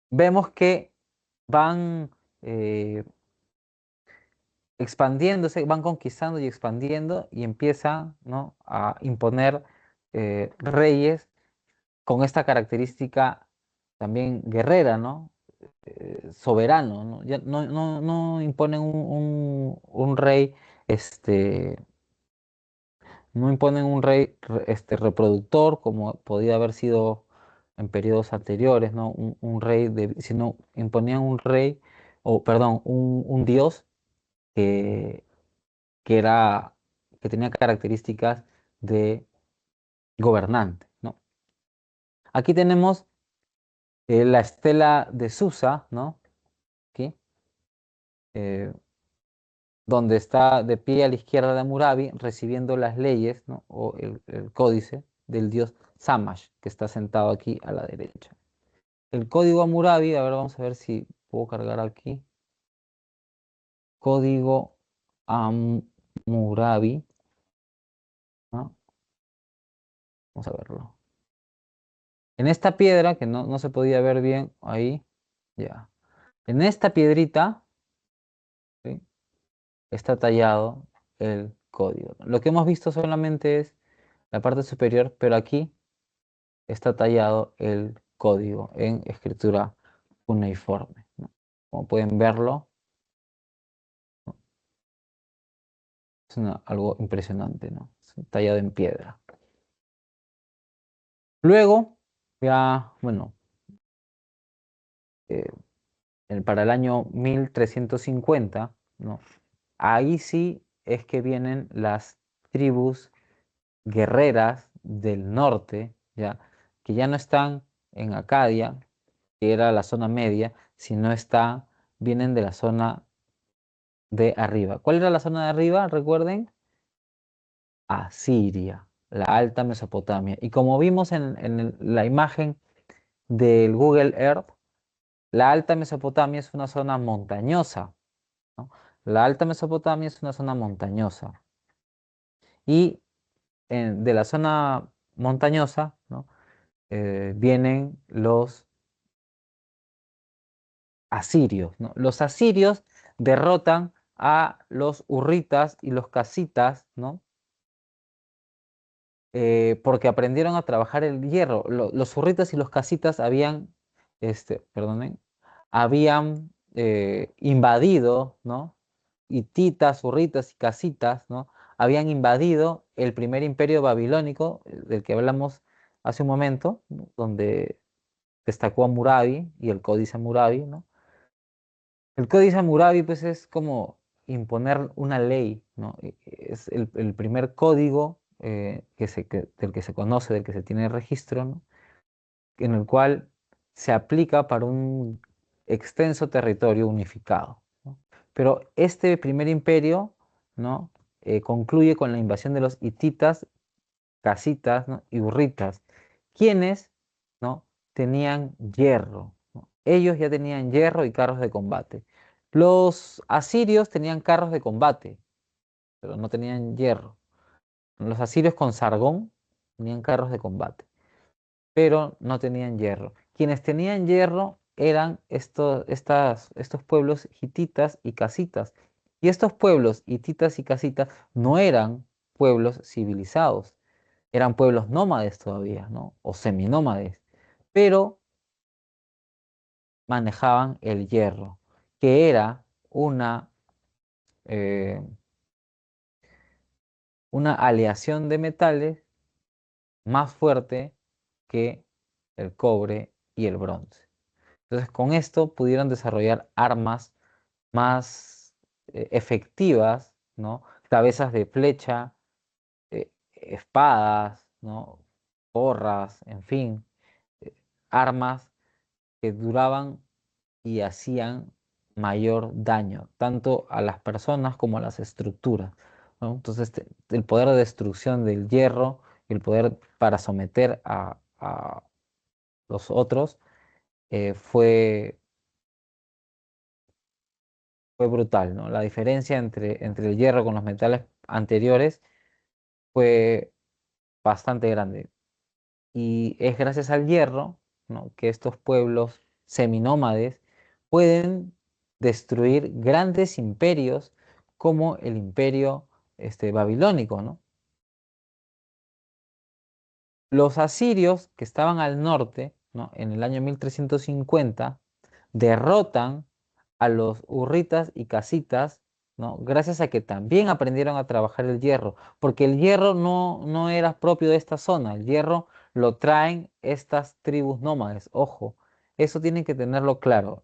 vemos que van expandiéndose, van conquistando y expandiendo y empiezan, ¿no?, a imponer reyes con esta característica también guerrera, ¿no? Soberano, ¿no? Ya no imponen un rey, no imponen un rey reproductor como podía haber sido en periodos anteriores, ¿no? Un rey, sino imponían un rey, o perdón, un dios que, que era, que tenía características de gobernante, ¿no? Aquí tenemos la estela de Susa, ¿no? Aquí, eh, donde está de pie a la izquierda de Hammurabi recibiendo las leyes, ¿no?, o el códice del dios Shamash, que está sentado aquí a la derecha. El código Hammurabi, a ver, vamos a ver si puedo cargar aquí. Código Hammurabi, ¿no? Vamos a verlo. En esta piedra, que no se podía ver bien ahí, ya. En esta piedrita, ¿sí?, está tallado el código. Lo que hemos visto solamente es la parte superior, pero aquí está tallado el código en escritura cuneiforme, ¿no? Como pueden verlo, ¿no?, es algo impresionante, ¿no? Es tallado en piedra. Luego, ya, bueno, eh, para el año 1350, ¿no?, ahí sí es que vienen las tribus guerreras del norte, ¿ya?, que ya no están en Acadia, que era la zona media, sino vienen de la zona de arriba. ¿Cuál era la zona de arriba? Recuerden, Asiria, la Alta Mesopotamia. Y como vimos en la imagen del Google Earth, la Alta Mesopotamia es una zona montañosa, ¿no? La Alta Mesopotamia es una zona montañosa. Y de la zona montañosa, ¿no?, vienen los asirios, ¿no? Los asirios derrotan a los hurritas y los casitas, ¿no? Porque aprendieron a trabajar el hierro. Los hurritas y los casitas perdonen, habían invadido, ¿no? Hititas, hurritas y casitas, ¿no? Habían invadido el primer imperio babilónico, del que hablamos hace un momento, ¿no?, donde destacó Hammurabi y el Códice Hammurabi, ¿no? El Códice Hammurabi, pues, es como imponer una ley, ¿no? Es el primer código del que se conoce, del que se tiene registro, ¿no?, en el cual se aplica para un extenso territorio unificado, ¿no? Pero este primer imperio, ¿no?, concluye con la invasión de los hititas, casitas, ¿no?, y hurritas, quienes, ¿no?, tenían hierro, ¿no? Ellos ya tenían hierro y carros de combate. Los asirios tenían carros de combate, pero no tenían hierro. Los asirios con Sargón tenían carros de combate, pero no tenían hierro. Quienes tenían hierro eran estos pueblos hititas y casitas. Y estos pueblos hititas y casitas no eran pueblos civilizados, eran pueblos nómades todavía, ¿no?, o seminómades, pero manejaban el hierro, que era eh, una aleación de metales más fuerte que el cobre y el bronce. Entonces, con esto pudieron desarrollar armas más efectivas, ¿no? Cabezas de flecha, espadas, ¿no?, porras, en fin, armas que duraban y hacían mayor daño, tanto a las personas como a las estructuras, ¿no? Entonces, el poder de destrucción del hierro, el poder para someter a los otros, fue, fue brutal, ¿no? La diferencia entre el hierro con los metales anteriores fue bastante grande. Y es gracias al hierro, ¿no?, que estos pueblos seminómades pueden destruir grandes imperios como el imperio babilónico, ¿no? Los asirios que estaban al norte, ¿no?, en el año 1350 derrotan a los hurritas y casitas, ¿no?, gracias a que también aprendieron a trabajar el hierro, porque el hierro no era propio de esta zona, el hierro lo traen estas tribus nómades, ojo, eso tienen que tenerlo claro,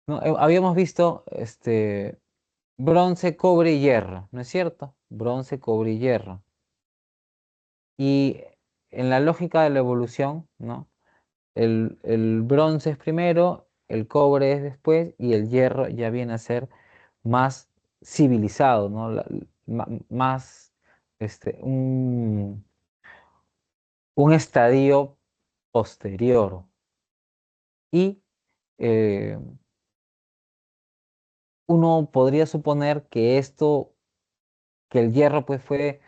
¿no? Habíamos visto bronce, cobre y hierro, ¿no es cierto? Bronce, cobre y hierro. Y en la lógica de la evolución, ¿no?, el bronce es primero, el cobre es después y el hierro ya viene a ser más civilizado, ¿no? Más un estadio posterior. Y eh, uno podría suponer que que el hierro pues fue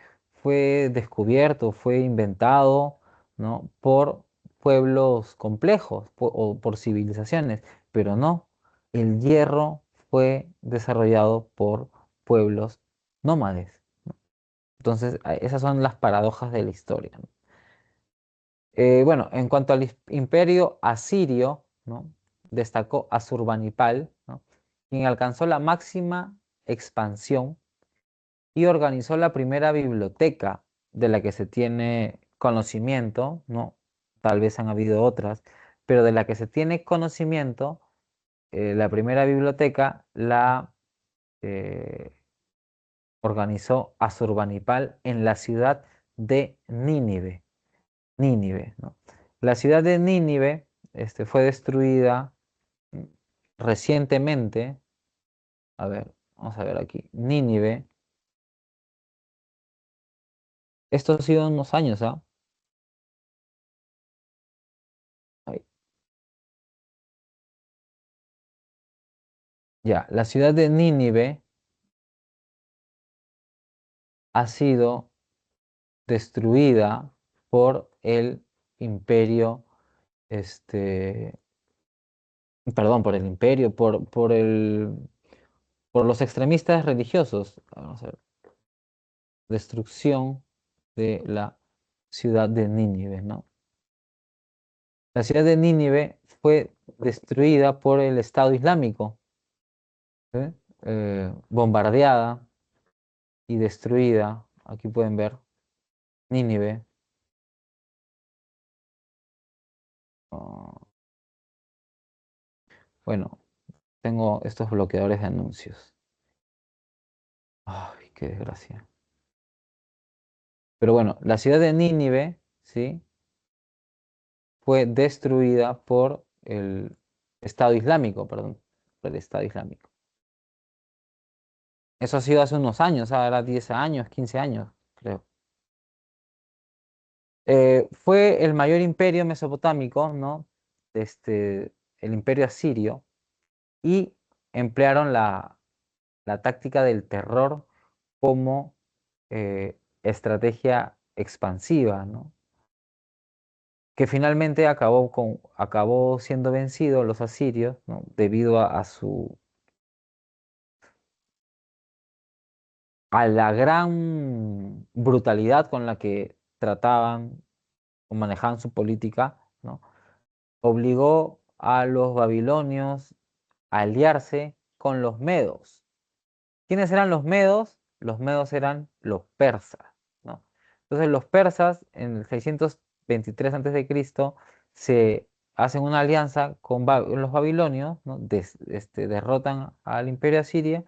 descubierto, fue inventado, ¿no?, por pueblos complejos o por civilizaciones, pero no, el hierro fue desarrollado por pueblos nómades. Entonces, esas son las paradojas de la historia, ¿no? Bueno, en cuanto al imperio asirio, ¿no?, destacó Asurbanipal, ¿no?, quien alcanzó la máxima expansión y organizó la primera biblioteca de la que se tiene conocimiento, ¿no? Tal vez han habido otras, pero de la que se tiene conocimiento, la primera biblioteca la eh, organizó Asurbanipal en la ciudad de Nínive. Nínive, ¿no? La ciudad de Nínive fue destruida mm, recientemente. A ver, vamos a ver aquí. Nínive. Esto ha sido unos años, ¿ah? Ahí. Ya, la ciudad de Nínive ha sido destruida por el imperio, este, perdón, por el imperio, por los extremistas religiosos. Vamos a ver, destrucción de la ciudad de Nínive, ¿no? La ciudad de Nínive fue destruida por el Estado Islámico, ¿sí? Bombardeada y destruida. Aquí pueden ver Nínive. Ah, bueno, tengo estos bloqueadores de anuncios. Ay, qué desgracia. Pero bueno, la ciudad de Nínive, ¿sí?, fue destruida por el Estado Islámico, perdón, por el Estado Islámico. Eso ha sido hace unos años, ahora 10 años, 15 años, creo. Fue el mayor imperio mesopotámico, ¿no? El imperio asirio, y emplearon la táctica del terror como estrategia expansiva, ¿no?, que finalmente acabó siendo vencido los asirios, ¿no?, debido a la gran brutalidad con la que trataban o manejaban su política, ¿no? Obligó a los babilonios a aliarse con los medos. ¿Quiénes eran los medos? Los medos eran los persas, ¿no? Entonces los persas en el 623 a.C. se hacen una alianza con los babilonios, ¿no? Derrotan al imperio asirio,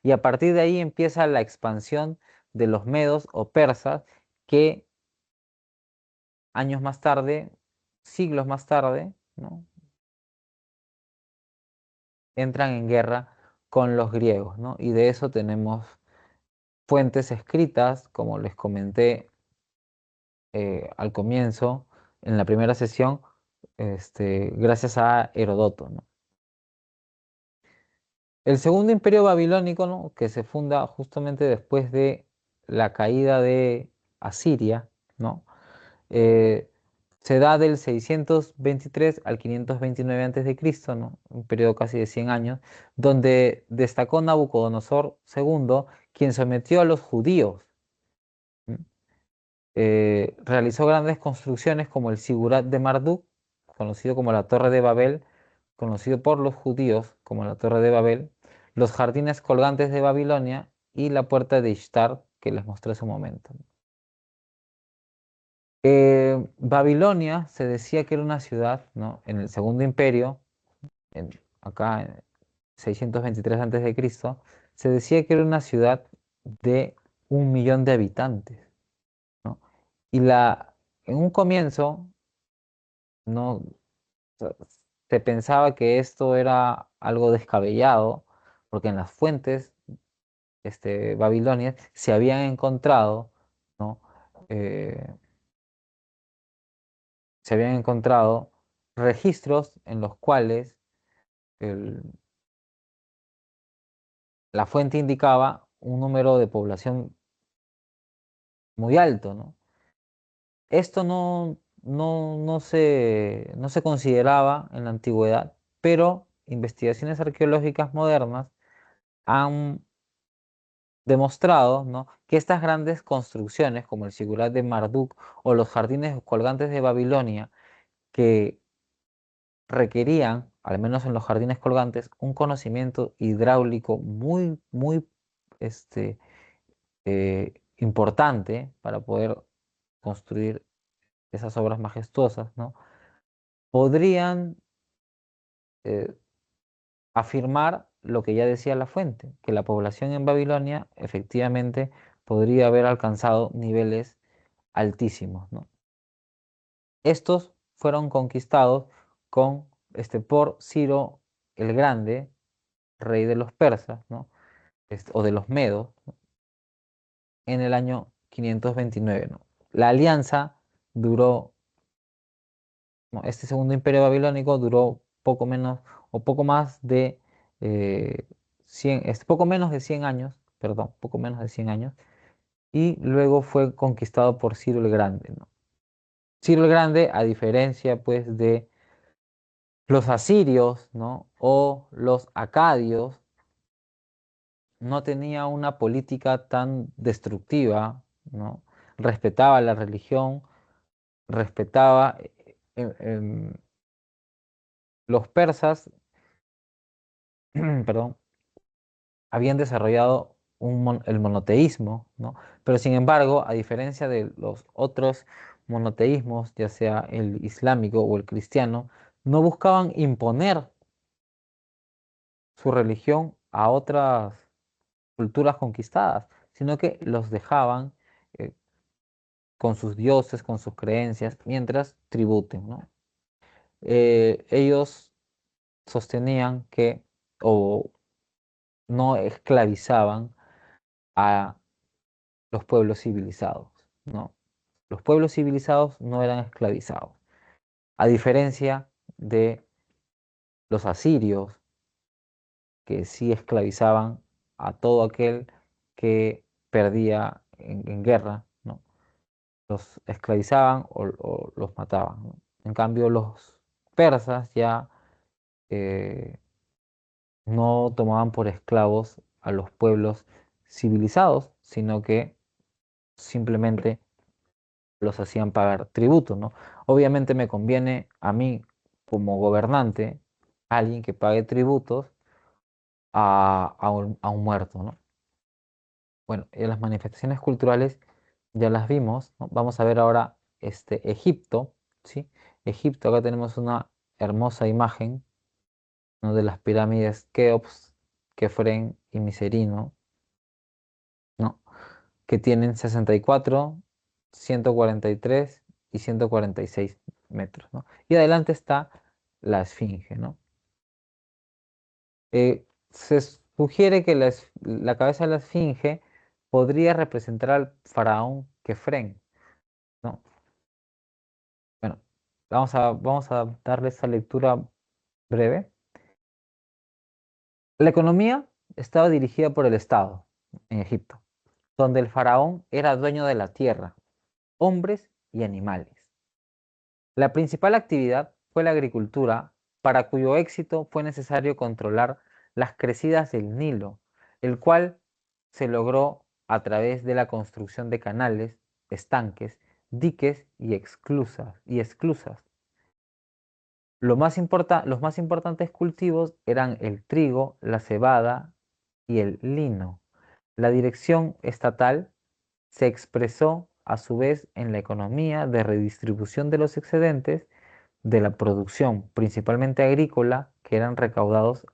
y a partir de ahí empieza la expansión de los medos o persas, que años más tarde, siglos más tarde, ¿no?, entran en guerra con los griegos, ¿no? Y de eso tenemos fuentes escritas, como les comenté al comienzo, en la primera sesión, gracias a Herodoto, ¿no? El segundo imperio babilónico, ¿no? Que se funda justamente después de la caída de Asiria, ¿no? Eh, Se da del 623 al 529 a.C., ¿no? Un periodo casi de 100 años, donde destacó Nabucodonosor II, quien sometió a los judíos. ¿M? Realizó grandes construcciones como el Sigurat de Marduk, conocido como la Torre de Babel, conocido por los judíos como la Torre de Babel, los jardines colgantes de Babilonia y la puerta de Ishtar, que les mostré hace un momento. Babilonia se decía que era una ciudad, ¿no? En el Segundo Imperio, acá en 623 a.C., se decía que era una ciudad de 1 millón de habitantes, ¿no? Y en un comienzo, no, sea, se pensaba que esto era algo descabellado, porque en las fuentes babilonias se habían encontrado, ¿no? Eh, Se habían encontrado registros en los cuales el- la fuente indicaba un número de población muy alto, ¿no? Esto no se consideraba en la antigüedad, pero investigaciones arqueológicas modernas han demostrado, ¿no? Que estas grandes construcciones, como el Sigurat de Marduk o los jardines colgantes de Babilonia, que requerían, al menos en los jardines colgantes, un conocimiento hidráulico muy, muy importante para poder construir esas obras majestuosas, ¿no? Podrían eh, afirmar lo que ya decía la fuente, que la población en Babilonia efectivamente podría haber alcanzado niveles altísimos, ¿no? Estos fueron conquistados por Ciro el Grande, rey de los persas, ¿no? O de los medos, ¿no? En el año 529, ¿no? La alianza duró, ¿no? Este segundo imperio babilónico duró poco menos o poco más de 100, poco menos de 100 años, perdón, poco menos de 100 años, y luego fue conquistado por Ciro el Grande, ¿no? Ciro el Grande, a diferencia pues de los asirios, ¿no? O los acadios, no tenía una política tan destructiva, ¿no? Respetaba la religión, respetaba, los persas, perdón, habían desarrollado el monoteísmo, ¿no? Pero sin embargo, a diferencia de los otros monoteísmos, ya sea el islámico o el cristiano, no buscaban imponer su religión a otras culturas conquistadas, sino que los dejaban eh, con sus dioses, con sus creencias, mientras tributen, ¿no? Ellos sostenían que, o no esclavizaban a los pueblos civilizados, ¿no? Los pueblos civilizados no eran esclavizados, a diferencia de los asirios, que sí esclavizaban a todo aquel que perdía en guerra, ¿no? Los esclavizaban o los mataban, ¿no? En cambio, los persas ya eh, no tomaban por esclavos a los pueblos civilizados, sino que simplemente los hacían pagar tributo, ¿no? Obviamente me conviene a mí, como gobernante, alguien que pague tributos a un muerto, ¿no? Bueno, las manifestaciones culturales ya las vimos, ¿no? Vamos a ver ahora Egipto, ¿sí? Egipto, acá tenemos una hermosa imagen, ¿no? De las pirámides Keops, Kefren y Miserino, ¿no? Que tienen 64, 143 y 146 metros, ¿no? 146 metros, ¿no? Y adelante está la Esfinge, ¿no? Se sugiere que la cabeza de la esfinge podría representar al faraón Kefren, ¿no? Bueno, vamos a darle esa lectura breve. La economía estaba dirigida por el Estado en Egipto, donde el faraón era dueño de la tierra, hombres y animales. La principal actividad fue la agricultura, para cuyo éxito fue necesario controlar las crecidas del Nilo, el cual se logró a través de la construcción de canales, estanques, diques y esclusas. Los más importantes cultivos eran el trigo, la cebada y el lino. La dirección estatal se expresó a su vez en la economía de redistribución de los excedentes de la producción, principalmente agrícola, que eran recaudados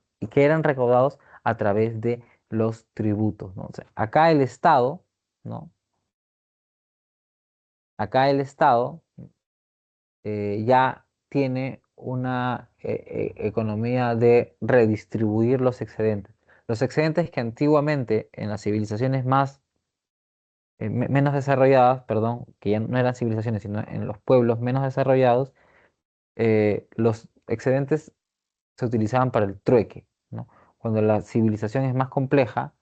a través de los tributos, ¿no? O sea, acá el Estado, ¿no? Acá el Estado ya tiene una economía de redistribuir los excedentes. Los excedentes que antiguamente en las civilizaciones menos desarrolladas, perdón, que ya no eran civilizaciones, sino en los pueblos menos desarrollados, los excedentes se utilizaban para el trueque, ¿no? Cuando la civilización es más compleja,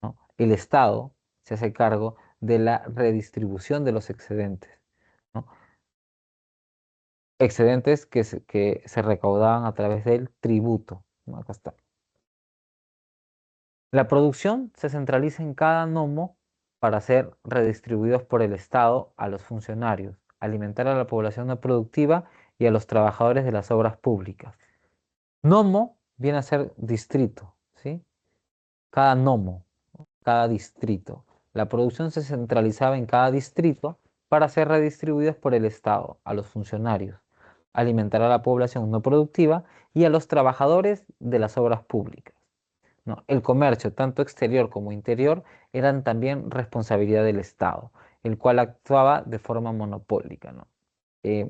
¿no? El Estado se hace cargo de la redistribución de los excedentes, ¿no? Excedentes que se recaudaban a través del tributo, ¿no? Acá está. La producción se centraliza en cada nomo para ser redistribuidos por el Estado a los funcionarios, alimentar a la población no productiva y a los trabajadores de las obras públicas. Nomo viene a ser distrito, ¿sí? Cada nomo, cada distrito. La producción se centralizaba en cada distrito para ser redistribuidos por el Estado a los funcionarios, alimentar a la población no productiva y a los trabajadores de las obras públicas, ¿no? El comercio, tanto exterior como interior, eran también responsabilidad del Estado, el cual actuaba de forma monopólica, ¿no? Eh,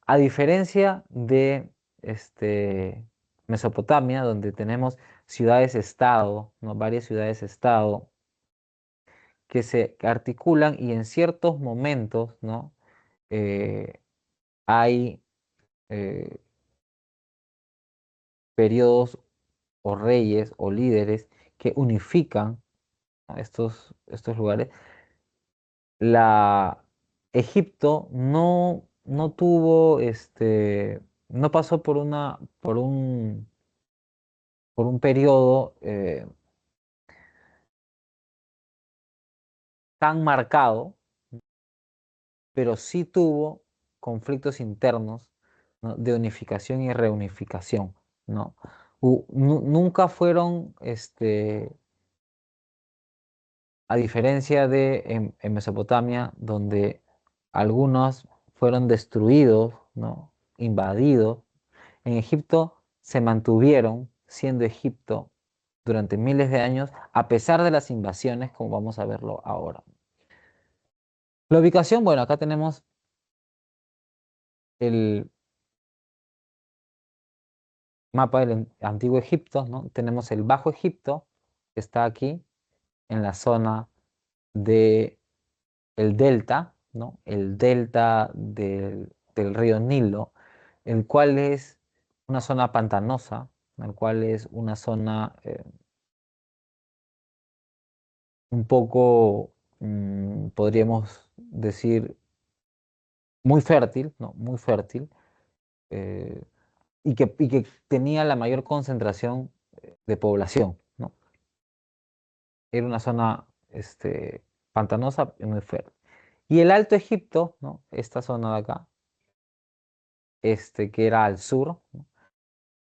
a diferencia de Mesopotamia, donde tenemos ciudades-estado, ¿no? Varias ciudades-estado que se articulan y en ciertos momentos, ¿no? Eh, hay eh, periodos o reyes o líderes que unifican, ¿no? estos lugares. La Egipto no tuvo, no pasó por un periodo tan marcado, pero sí tuvo conflictos internos, ¿no? De unificación y reunificación, ¿no? Nunca fueron, a diferencia de en Mesopotamia, donde algunos fueron destruidos, ¿no? Invadidos, en Egipto se mantuvieron siendo Egipto durante miles de años, a pesar de las invasiones, como vamos a verlo ahora. La ubicación, bueno, acá tenemos el mapa del antiguo Egipto, ¿no? Tenemos el Bajo Egipto, que está aquí, en la zona de el delta, ¿no? El delta del río Nilo, el cual es una zona pantanosa, el cual es una zona un poco, podríamos decir, muy fértil, ¿no? Muy fértil, eh, y que tenía la mayor concentración de población, ¿no? Era una zona pantanosa y muy fértil. Y el Alto Egipto, ¿no? Esta zona de acá, que era al sur, ¿no?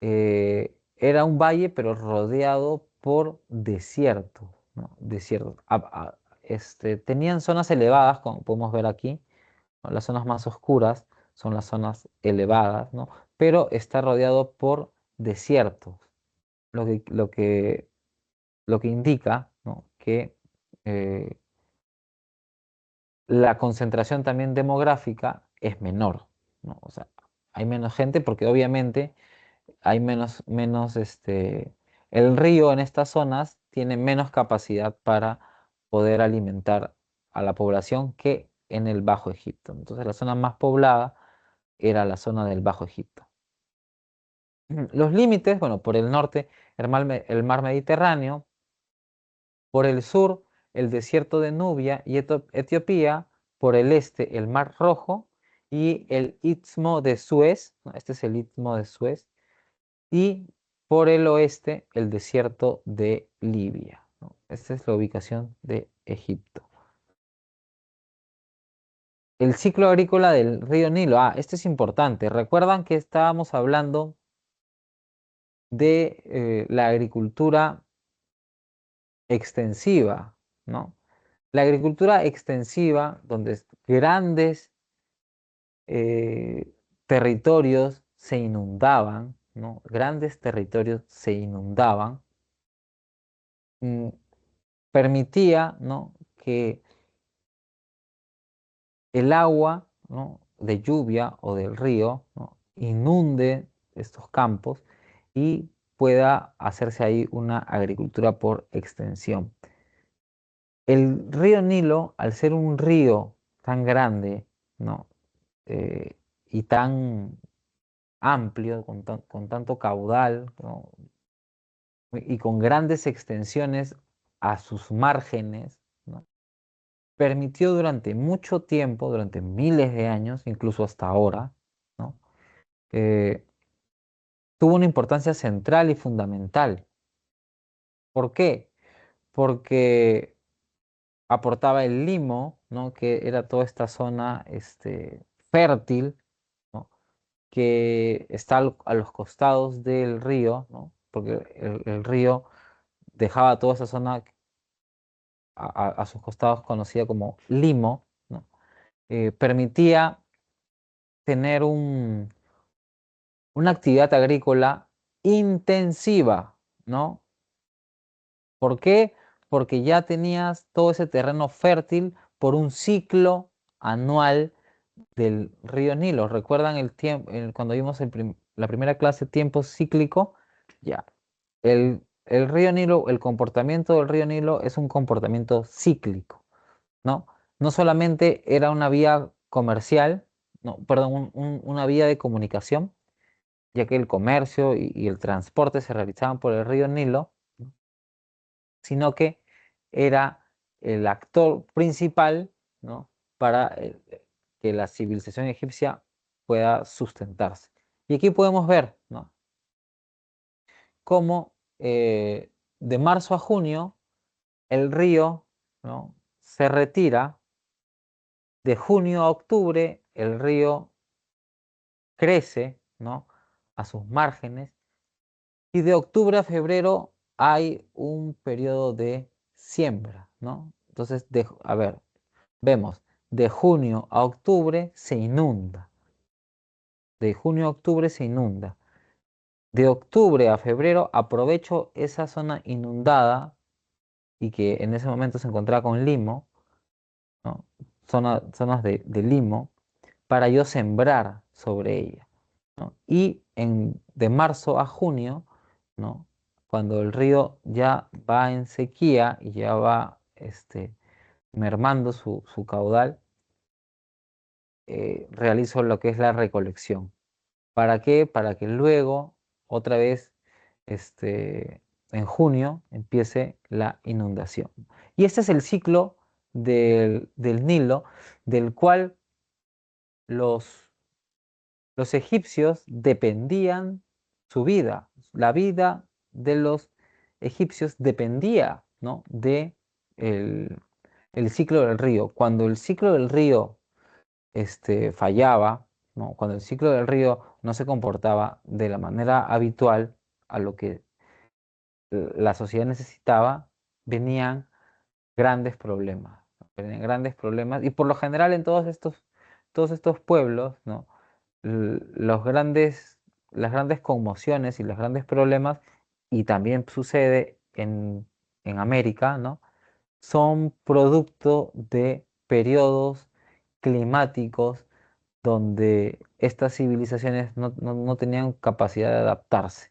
Era un valle, pero rodeado por desierto, ¿no? Desierto. Tenían zonas elevadas, como podemos ver aquí, ¿no? Las zonas más oscuras son las zonas elevadas, ¿no? Pero está rodeado por desiertos, lo que, lo que, lo que indica, ¿no? Que eh, la concentración también demográfica es menor, ¿no? O sea, hay menos gente porque obviamente hay menos el río en estas zonas tiene menos capacidad para poder alimentar a la población que en el Bajo Egipto. Entonces la zona más poblada era la zona del Bajo Egipto. Los límites, bueno, por el norte el mar Mediterráneo, por el sur el desierto de Nubia y Etiopía, por el este el Mar Rojo y el Istmo de Suez, ¿no? Este es el Istmo de Suez, y por el oeste el desierto de Libia, ¿no? Esta es la ubicación de Egipto. El ciclo agrícola del río Nilo. Este es importante. Recuerdan que estábamos hablando de la agricultura extensiva, ¿no? La agricultura extensiva, donde grandes territorios se inundaban, ¿no? Grandes territorios se inundaban, mm, permitía, ¿no? que el agua, ¿no? de lluvia o del río, ¿no? inunde estos campos y pueda hacerse ahí una agricultura por extensión. El río Nilo, al ser un río tan grande, ¿no? Eh, y tan amplio, con tanto caudal, ¿no? y con grandes extensiones a sus márgenes, ¿no? permitió durante mucho tiempo, durante miles de años, incluso hasta ahora, ¿no? eh, tuvo una importancia central y fundamental. ¿Por qué? Porque aportaba el limo, ¿no? que era toda esta zona fértil, ¿no? que está a los costados del río, ¿no? porque el río dejaba toda esa zona a sus costados conocida como limo, ¿no? Permitía tener una actividad agrícola intensiva, ¿no? ¿Por qué? Porque ya tenías todo ese terreno fértil por un ciclo anual del río Nilo. ¿Recuerdan el tiempo, cuando vimos la primera clase, tiempo cíclico? Ya. El río Nilo, el comportamiento del río Nilo es un comportamiento cíclico, ¿no? No solamente era una vía comercial, no, perdón, una vía de comunicación, ya que el comercio y el transporte se realizaban por el río Nilo, ¿no? sino que era el actor principal, ¿no? para que la civilización egipcia pueda sustentarse. Y aquí podemos ver, ¿no? cómo de marzo a junio el río, ¿no? se retira. De junio a octubre el río crece, ¿no? a sus márgenes, y de octubre a febrero hay un periodo de siembra, ¿no? Entonces, a ver, vemos, de junio a octubre se inunda, de junio a octubre se inunda, de octubre a febrero aprovecho esa zona inundada y que en ese momento se encontraba con limo, ¿no? Zonas de limo, para yo sembrar sobre ella, ¿no? Y de marzo a junio, ¿no? cuando el río ya va en sequía y ya va mermando su caudal, realizo lo que es la recolección. ¿Para qué? Para que luego, otra vez, en junio, empiece la inundación. Y este es el ciclo del Nilo, del cual los egipcios dependían su vida, la vida de los egipcios dependía, ¿no? de el ciclo del río. Cuando el ciclo del río fallaba, ¿no? Cuando el ciclo del río no se comportaba de la manera habitual a lo que la sociedad necesitaba, venían grandes problemas, ¿no? Venían grandes problemas, y por lo general en todos estos pueblos, ¿no? los grandes, las grandes conmociones y los grandes problemas, y también sucede en América, ¿no? son producto de periodos climáticos donde estas civilizaciones no tenían capacidad de adaptarse,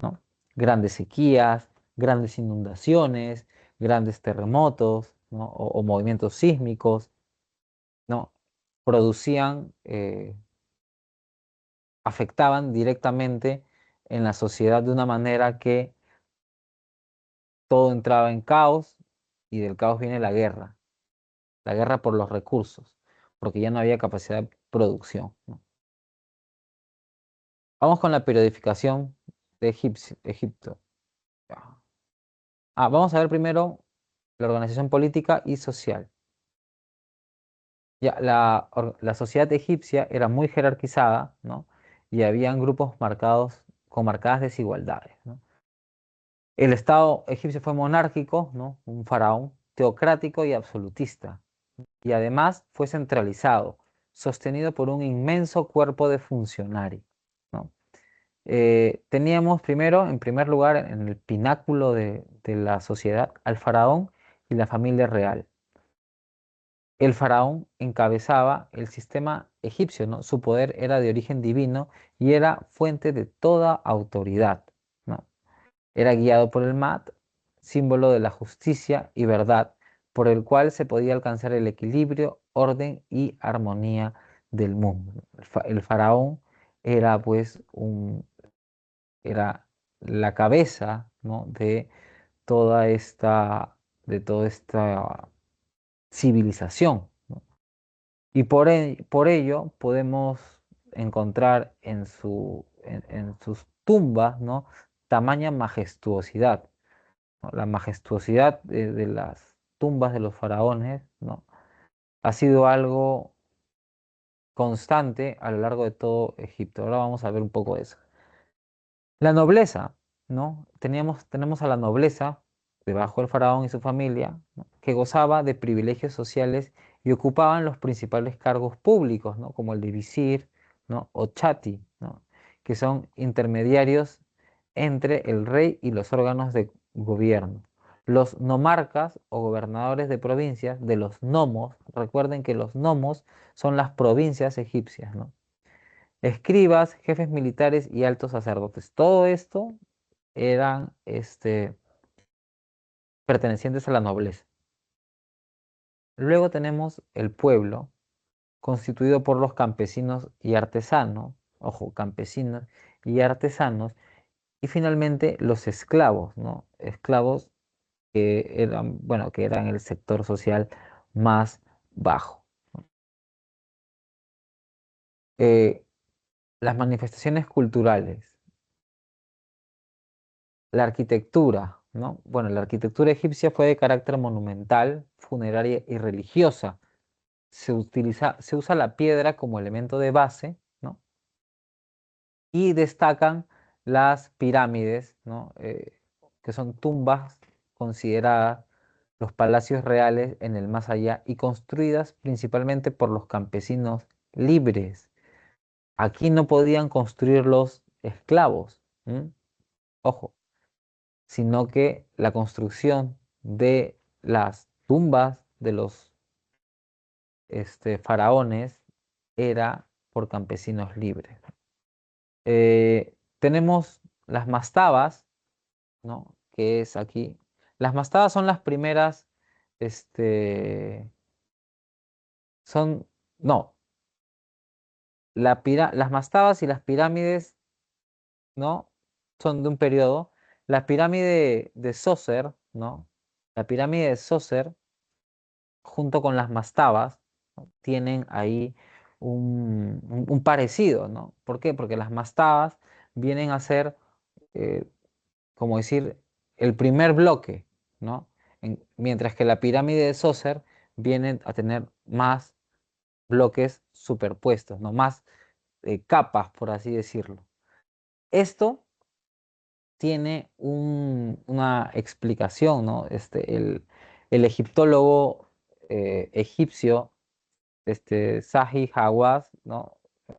¿no? grandes sequías, grandes inundaciones, grandes terremotos, ¿no? O movimientos sísmicos, ¿no? Producían, afectaban directamente en la sociedad de una manera que todo entraba en caos y del caos viene la guerra por los recursos, porque ya no había capacidad de producción, ¿no? Vamos con la periodificación de Egipto. Vamos a ver primero la organización política y social. Ya, la sociedad egipcia era muy jerarquizada, ¿no? Y habían grupos marcados con marcadas desigualdades, ¿no? El Estado egipcio fue monárquico, ¿no? Un faraón, teocrático y absolutista. Y además fue centralizado, sostenido por un inmenso cuerpo de funcionarios, ¿no? Teníamos primero, en primer lugar, en el pináculo de la sociedad, al faraón y la familia real. El faraón encabezaba el sistema egipcio, ¿no? Su poder era de origen divino y era fuente de toda autoridad, ¿no? Era guiado por el Mat, símbolo de la justicia y verdad, por el cual se podía alcanzar el equilibrio, orden y armonía del mundo. El faraón era pues era la cabeza, ¿no? toda esta, de toda esta civilización, ¿no? Y por ello podemos encontrar en sus tumbas, ¿no? Tamaña majestuosidad, ¿no? La majestuosidad de las tumbas de los faraones, ¿no? Ha sido algo constante a lo largo de todo Egipto. Ahora vamos a ver un poco de eso. La nobleza, ¿no? Tenemos a la nobleza debajo del faraón y su familia, ¿no? Que gozaba de privilegios sociales y ocupaban los principales cargos públicos, ¿no? Como el de visir, ¿no? O chati, ¿no? Que son intermediarios entre el rey y los órganos de gobierno. Los nomarcas o gobernadores de provincias, de los nomos, recuerden que los nomos son las provincias egipcias, ¿no? Escribas, jefes militares y altos sacerdotes. Todo esto eran pertenecientes a la nobleza. Luego tenemos el pueblo, constituido por los campesinos y artesanos, ojo, campesinos y artesanos, y finalmente los esclavos, ¿no? Esclavos que eran, bueno, que eran el sector social más bajo. Eh, las manifestaciones culturales. La arquitectura, ¿no? Bueno, la arquitectura egipcia fue de carácter monumental, funeraria y religiosa. Se usa la piedra como elemento de base, ¿no? Y destacan las pirámides, ¿no? Que son tumbas consideradas los palacios reales en el más allá y construidas principalmente por los campesinos libres. Aquí no podían construir los esclavos. Ojo, sino que la construcción de las tumbas de los faraones era por campesinos libres. Tenemos las mastabas, ¿no? Que es aquí. Las mastabas son las primeras, este, son, no, las mastabas y las pirámides, ¿no? Son de un periodo. La pirámide de Sócer, ¿no? La pirámide de Sócer junto con las mastabas, ¿no? Tienen ahí un parecido, ¿no? ¿Por qué? Porque las mastabas vienen a ser, eh, como decir, el primer bloque, ¿no? Mientras que la pirámide de Sócer viene a tener más bloques superpuestos, ¿no? Más capas, por así decirlo. Esto tiene una explicación, ¿no? El egiptólogo egipcio Zahi Hawass, ¿no?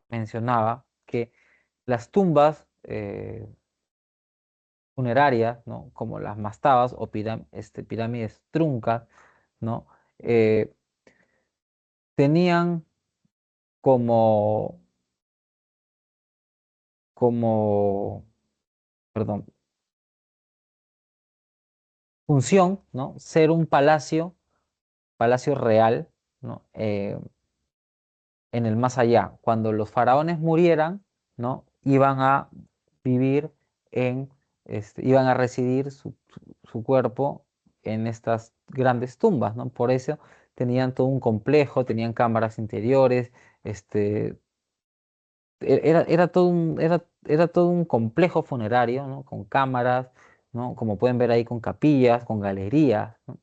Mencionaba que las tumbas funerarias, ¿no? Como las mastabas o pirámides truncas, ¿no? Eh, tenían como, como, perdón, función, ¿no? Ser un palacio real, ¿no? En el más allá. Cuando los faraones murieran, ¿no? Iban a vivir en, iban a residir su cuerpo en estas grandes tumbas, ¿no? Por eso tenían todo un complejo, tenían cámaras interiores, era todo un complejo funerario, ¿no? Con cámaras, ¿no? Como pueden ver ahí, con capillas, con galerías, ¿no?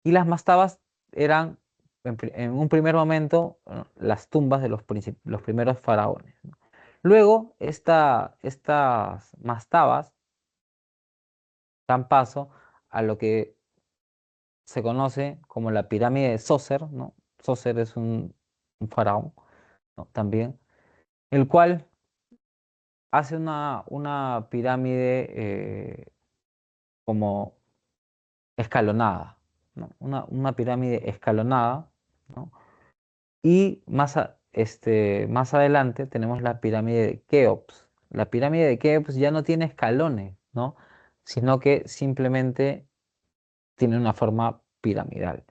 Y las mastabas eran, en un primer momento, las tumbas de los primeros faraones, ¿no? Luego, estas mastabas dan paso a lo que se conoce como la pirámide de Sócer, ¿no? Sócer es un faraón, ¿no? También, el cual hace una pirámide como escalonada, ¿no? Una pirámide escalonada, ¿no? Y más adelante tenemos la pirámide de Keops. La pirámide de Keops ya no tiene escalones, ¿no? Sino que simplemente tiene una forma piramidal.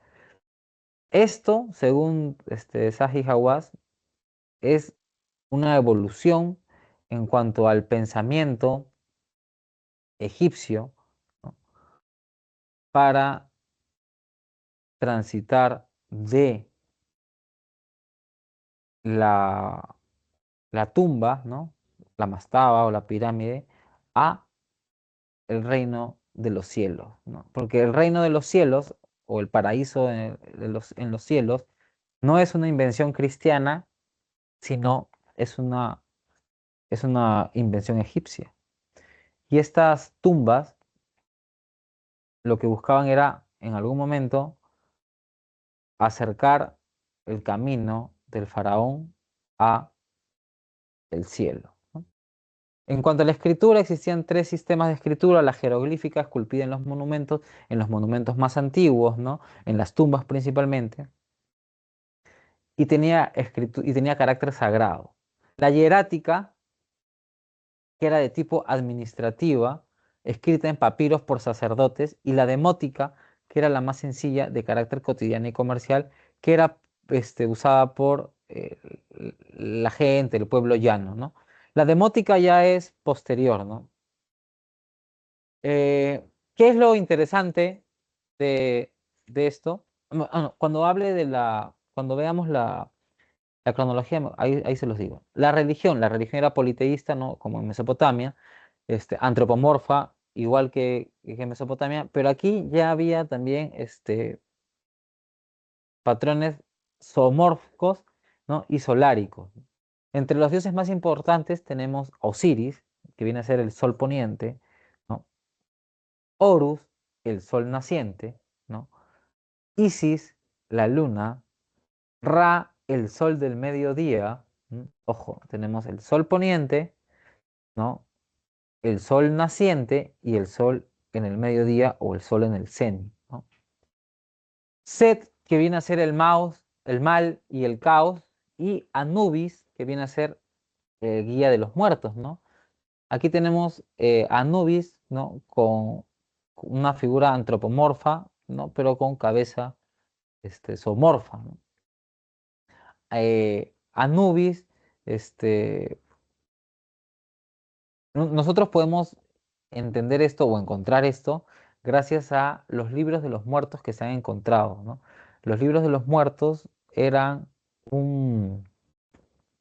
Esto, según Zahi Hawass, es una evolución en cuanto al pensamiento egipcio, ¿no? Para transitar de la, la tumba, ¿no? La mastaba o la pirámide, a el reino de los cielos, ¿no? Porque el reino de los cielos, o el paraíso en los cielos, no es una invención cristiana, sino es una invención egipcia. Y estas tumbas lo que buscaban era, en algún momento, acercar el camino del faraón a el cielo, ¿no? En cuanto a la escritura, existían tres sistemas de escritura: la jeroglífica, esculpida en los monumentos más antiguos, ¿no? En las tumbas principalmente, y tenía carácter sagrado. La hierática, que era de tipo administrativa, escrita en papiros por sacerdotes, y la demótica, que era la más sencilla, de carácter cotidiano y comercial, que era usada por la gente, el pueblo llano, ¿no? La demótica ya es posterior, ¿no? ¿Qué es lo interesante de, de esto? No, cuando veamos la cronología, ahí se los digo. La religión era politeísta, ¿no? Como en Mesopotamia, antropomorfa, igual que en Mesopotamia, pero aquí ya había también patrones zoomórficos, ¿no? Y soláricos. Entre los dioses más importantes tenemos Osiris, que viene a ser el sol poniente, ¿no? Horus, el sol naciente, ¿no? Isis, la luna; Ra, el sol del mediodía. Ojo, tenemos el sol poniente, ¿no? El sol naciente y el sol en el mediodía, o el sol en el cenit, ¿no? Set, que viene a ser el mal y el caos; y Anubis, que viene a ser el guía de los muertos, ¿no? Aquí tenemos Anubis, ¿no? Con una figura antropomorfa, ¿no? Pero con cabeza zoomorfa, ¿no? Anubis, este, nosotros podemos entender esto o encontrar esto gracias a los libros de los muertos que se han encontrado, ¿no? Los libros de los muertos eran un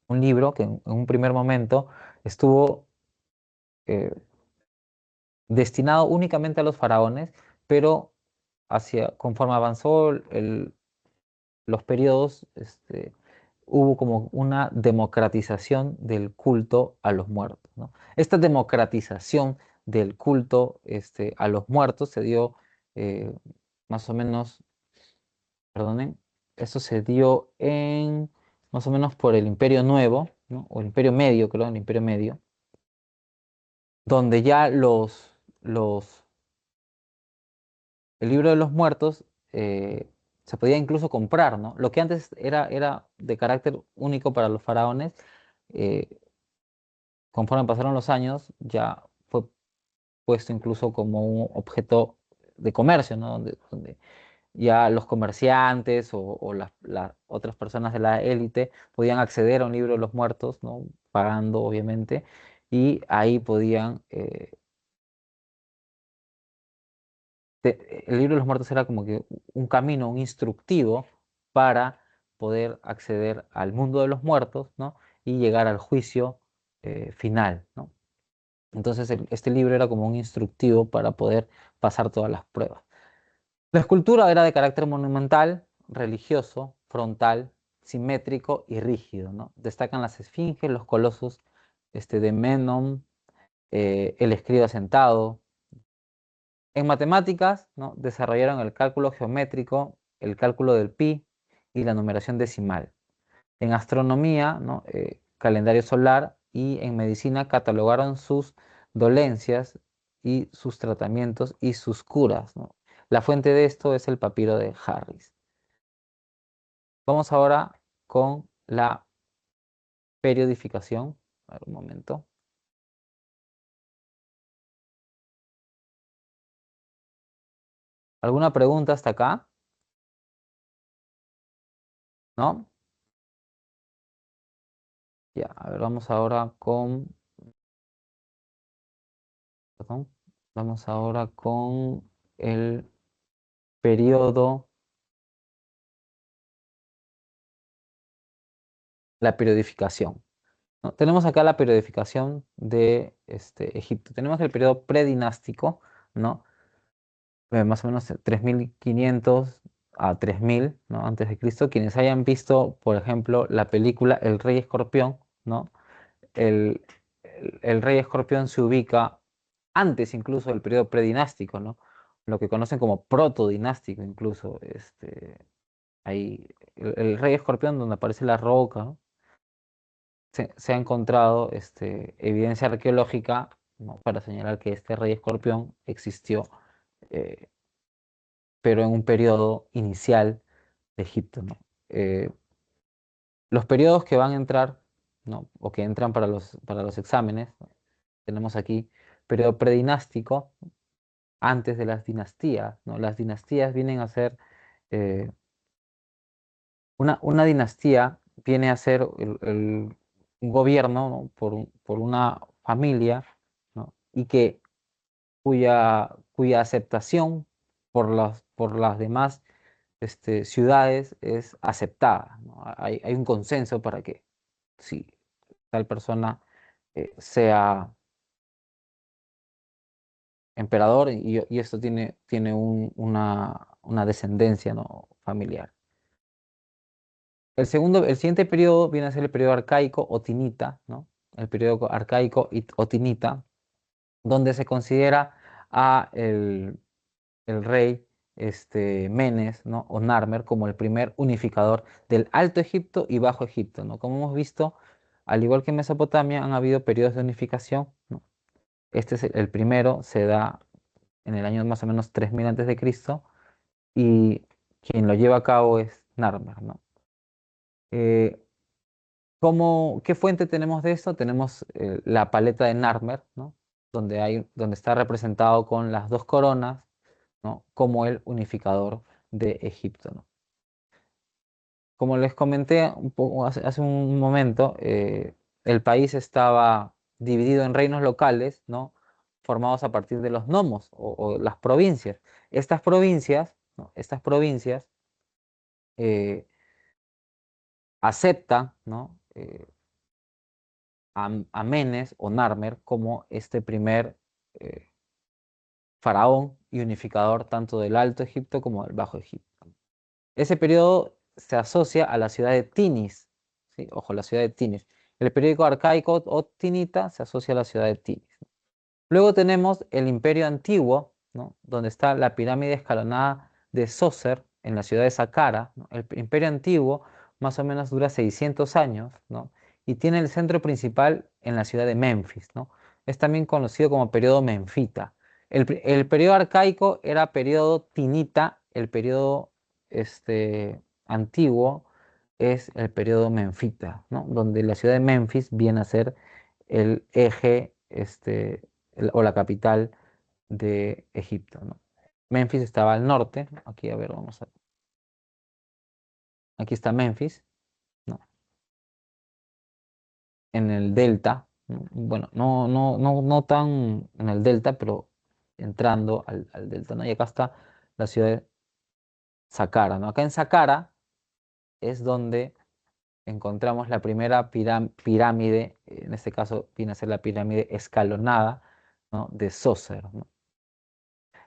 libro que en un primer momento estuvo eh, destinado únicamente a los faraones, pero conforme avanzó los periodos, hubo como una democratización del culto a los muertos, ¿no? Esta democratización del culto a los muertos se dio eh, más o menos, perdonen, eso se dio en más o menos por el Imperio Nuevo, ¿no? O el Imperio Medio, creo, el Imperio Medio, donde ya el libro de los muertos se podía incluso comprar, ¿no? Lo que antes era de carácter único para los faraones, eh, conforme pasaron los años, ya fue puesto incluso como un objeto de comercio, ¿no? Donde ya los comerciantes o las otras personas de la élite podían acceder a un libro de los muertos, ¿no? Pagando, obviamente, y ahí podían el libro de los muertos era como que un camino, un instructivo para poder acceder al mundo de los muertos, ¿no? Y llegar al juicio final, ¿no? Entonces este libro era como un instructivo para poder pasar todas las pruebas. La escultura era de carácter monumental, religioso, frontal, simétrico y rígido, ¿no? Destacan las esfinges, los colosos de Menon, el escriba sentado. En matemáticas, ¿no? Desarrollaron el cálculo geométrico, el cálculo del pi y la numeración decimal. En astronomía, ¿no? Calendario solar, y en medicina catalogaron sus dolencias y sus tratamientos y sus curas, ¿no? La fuente de esto es el papiro de Harris. Vamos ahora con la periodificación. A ver, un momento. ¿Alguna pregunta hasta acá? ¿No? Ya, a ver, vamos ahora con... Perdón. Vamos ahora con el periodo, la periodificación, ¿no? Tenemos acá la periodificación de Egipto. Tenemos el periodo predinástico, ¿no? Más o menos 3500 a 3000, ¿no? Antes de Cristo. Quienes hayan visto, por ejemplo, la película El Rey Escorpión, ¿no? El, el Rey Escorpión se ubica antes incluso del periodo predinástico, ¿no? Lo que conocen como protodinástico incluso. Ahí, el Rey Escorpión, donde aparece la roca, ¿no? Se ha encontrado evidencia arqueológica, ¿no? Para señalar que este Rey Escorpión existió, eh, pero en un periodo inicial de Egipto, ¿no? Eh, los periodos que van a entrar, ¿no? O que entran para los exámenes, ¿no? Tenemos aquí periodo predinástico, antes de las dinastías, ¿no? Las dinastías vienen a ser, eh, una dinastía viene a ser un gobierno, ¿no? Por una familia, ¿no? Y cuya aceptación por las demás ciudades es aceptada, ¿no? Hay un consenso para que si tal persona sea emperador, y esto tiene una descendencia, ¿no? Familiar. El siguiente periodo viene a ser el periodo arcaico o tinita, ¿no? El periodo arcaico o tinita, donde se considera a el rey Menes, ¿no? O Narmer como el primer unificador del Alto Egipto y Bajo Egipto, ¿no? Como hemos visto, al igual que en Mesopotamia, han habido periodos de unificación, ¿no? Este es el primero, se da en el año más o menos 3000 antes de Cristo, y quien lo lleva a cabo es Narmer, ¿no? Eh, ¿Qué fuente tenemos de esto? Tenemos la paleta de Narmer, ¿no? Donde está representado con las dos coronas, ¿no? Como el unificador de Egipto, ¿no? Como les comenté un poco hace un momento, el país estaba dividido en reinos locales, ¿no? Formados a partir de los nomos o las provincias. Estas provincias, ¿no? Estas provincias eh, aceptan, ¿no? A Menes o Narmer como este primer eh, faraón y unificador tanto del Alto Egipto como del Bajo Egipto. Ese periodo se asocia a la ciudad de Tinis, ¿sí? Ojo, la ciudad de Tinis. El periódico arcaico o tinita se asocia a la ciudad de Tinis. Luego tenemos el Imperio Antiguo, ¿no? Donde está la pirámide escalonada de Sócer en la ciudad de Saqqara, ¿no? El Imperio Antiguo más o menos dura 600 años, ¿no? Y tiene el centro principal en la ciudad de Memphis, ¿no? Es también conocido como periodo menfita. El periodo arcaico era periodo tinita, el periodo antiguo es el periodo menfita, ¿no? Donde la ciudad de Memphis viene a ser el eje o la capital de Egipto, ¿no? Memphis estaba al norte. Aquí, a ver, vamos a... Aquí está Memphis, ¿no? En el delta, ¿no? Bueno, no tan en el delta, pero entrando al delta, ¿no? Y acá está la ciudad de Saqqara, ¿no? Acá en Saqqara es donde encontramos la primera pirámide, en este caso viene a ser la pirámide escalonada, ¿no? De Zoser, ¿no?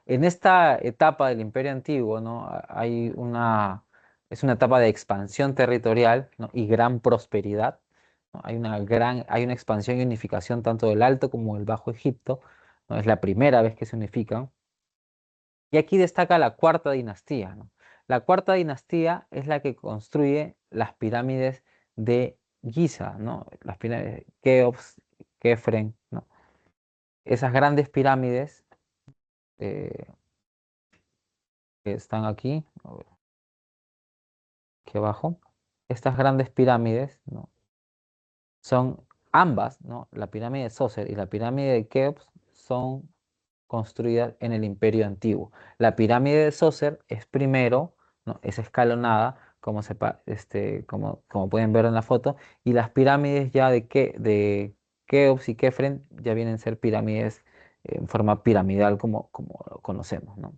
En esta etapa del Imperio Antiguo, ¿no? Es una etapa de expansión territorial, ¿no? Y gran prosperidad, ¿no? Hay una expansión y unificación tanto del Alto como del Bajo Egipto, ¿no? Es la primera vez que se unifican. Y aquí destaca la cuarta dinastía, ¿no? La cuarta dinastía es la que construye las pirámides de Giza, ¿no? Las pirámides de Keops, Kefren, ¿no? Esas grandes pirámides eh, que están aquí, a ver, aquí abajo, estas grandes pirámides, ¿no? Son ambas, ¿no? La pirámide de Zoser y la pirámide de Keops son construidas en el Imperio Antiguo. La pirámide de Zoser es primero, ¿no? Es escalonada, como pueden ver en la foto, y las pirámides ya de Keops y Kefren ya vienen a ser pirámides en forma piramidal como lo conocemos, ¿no?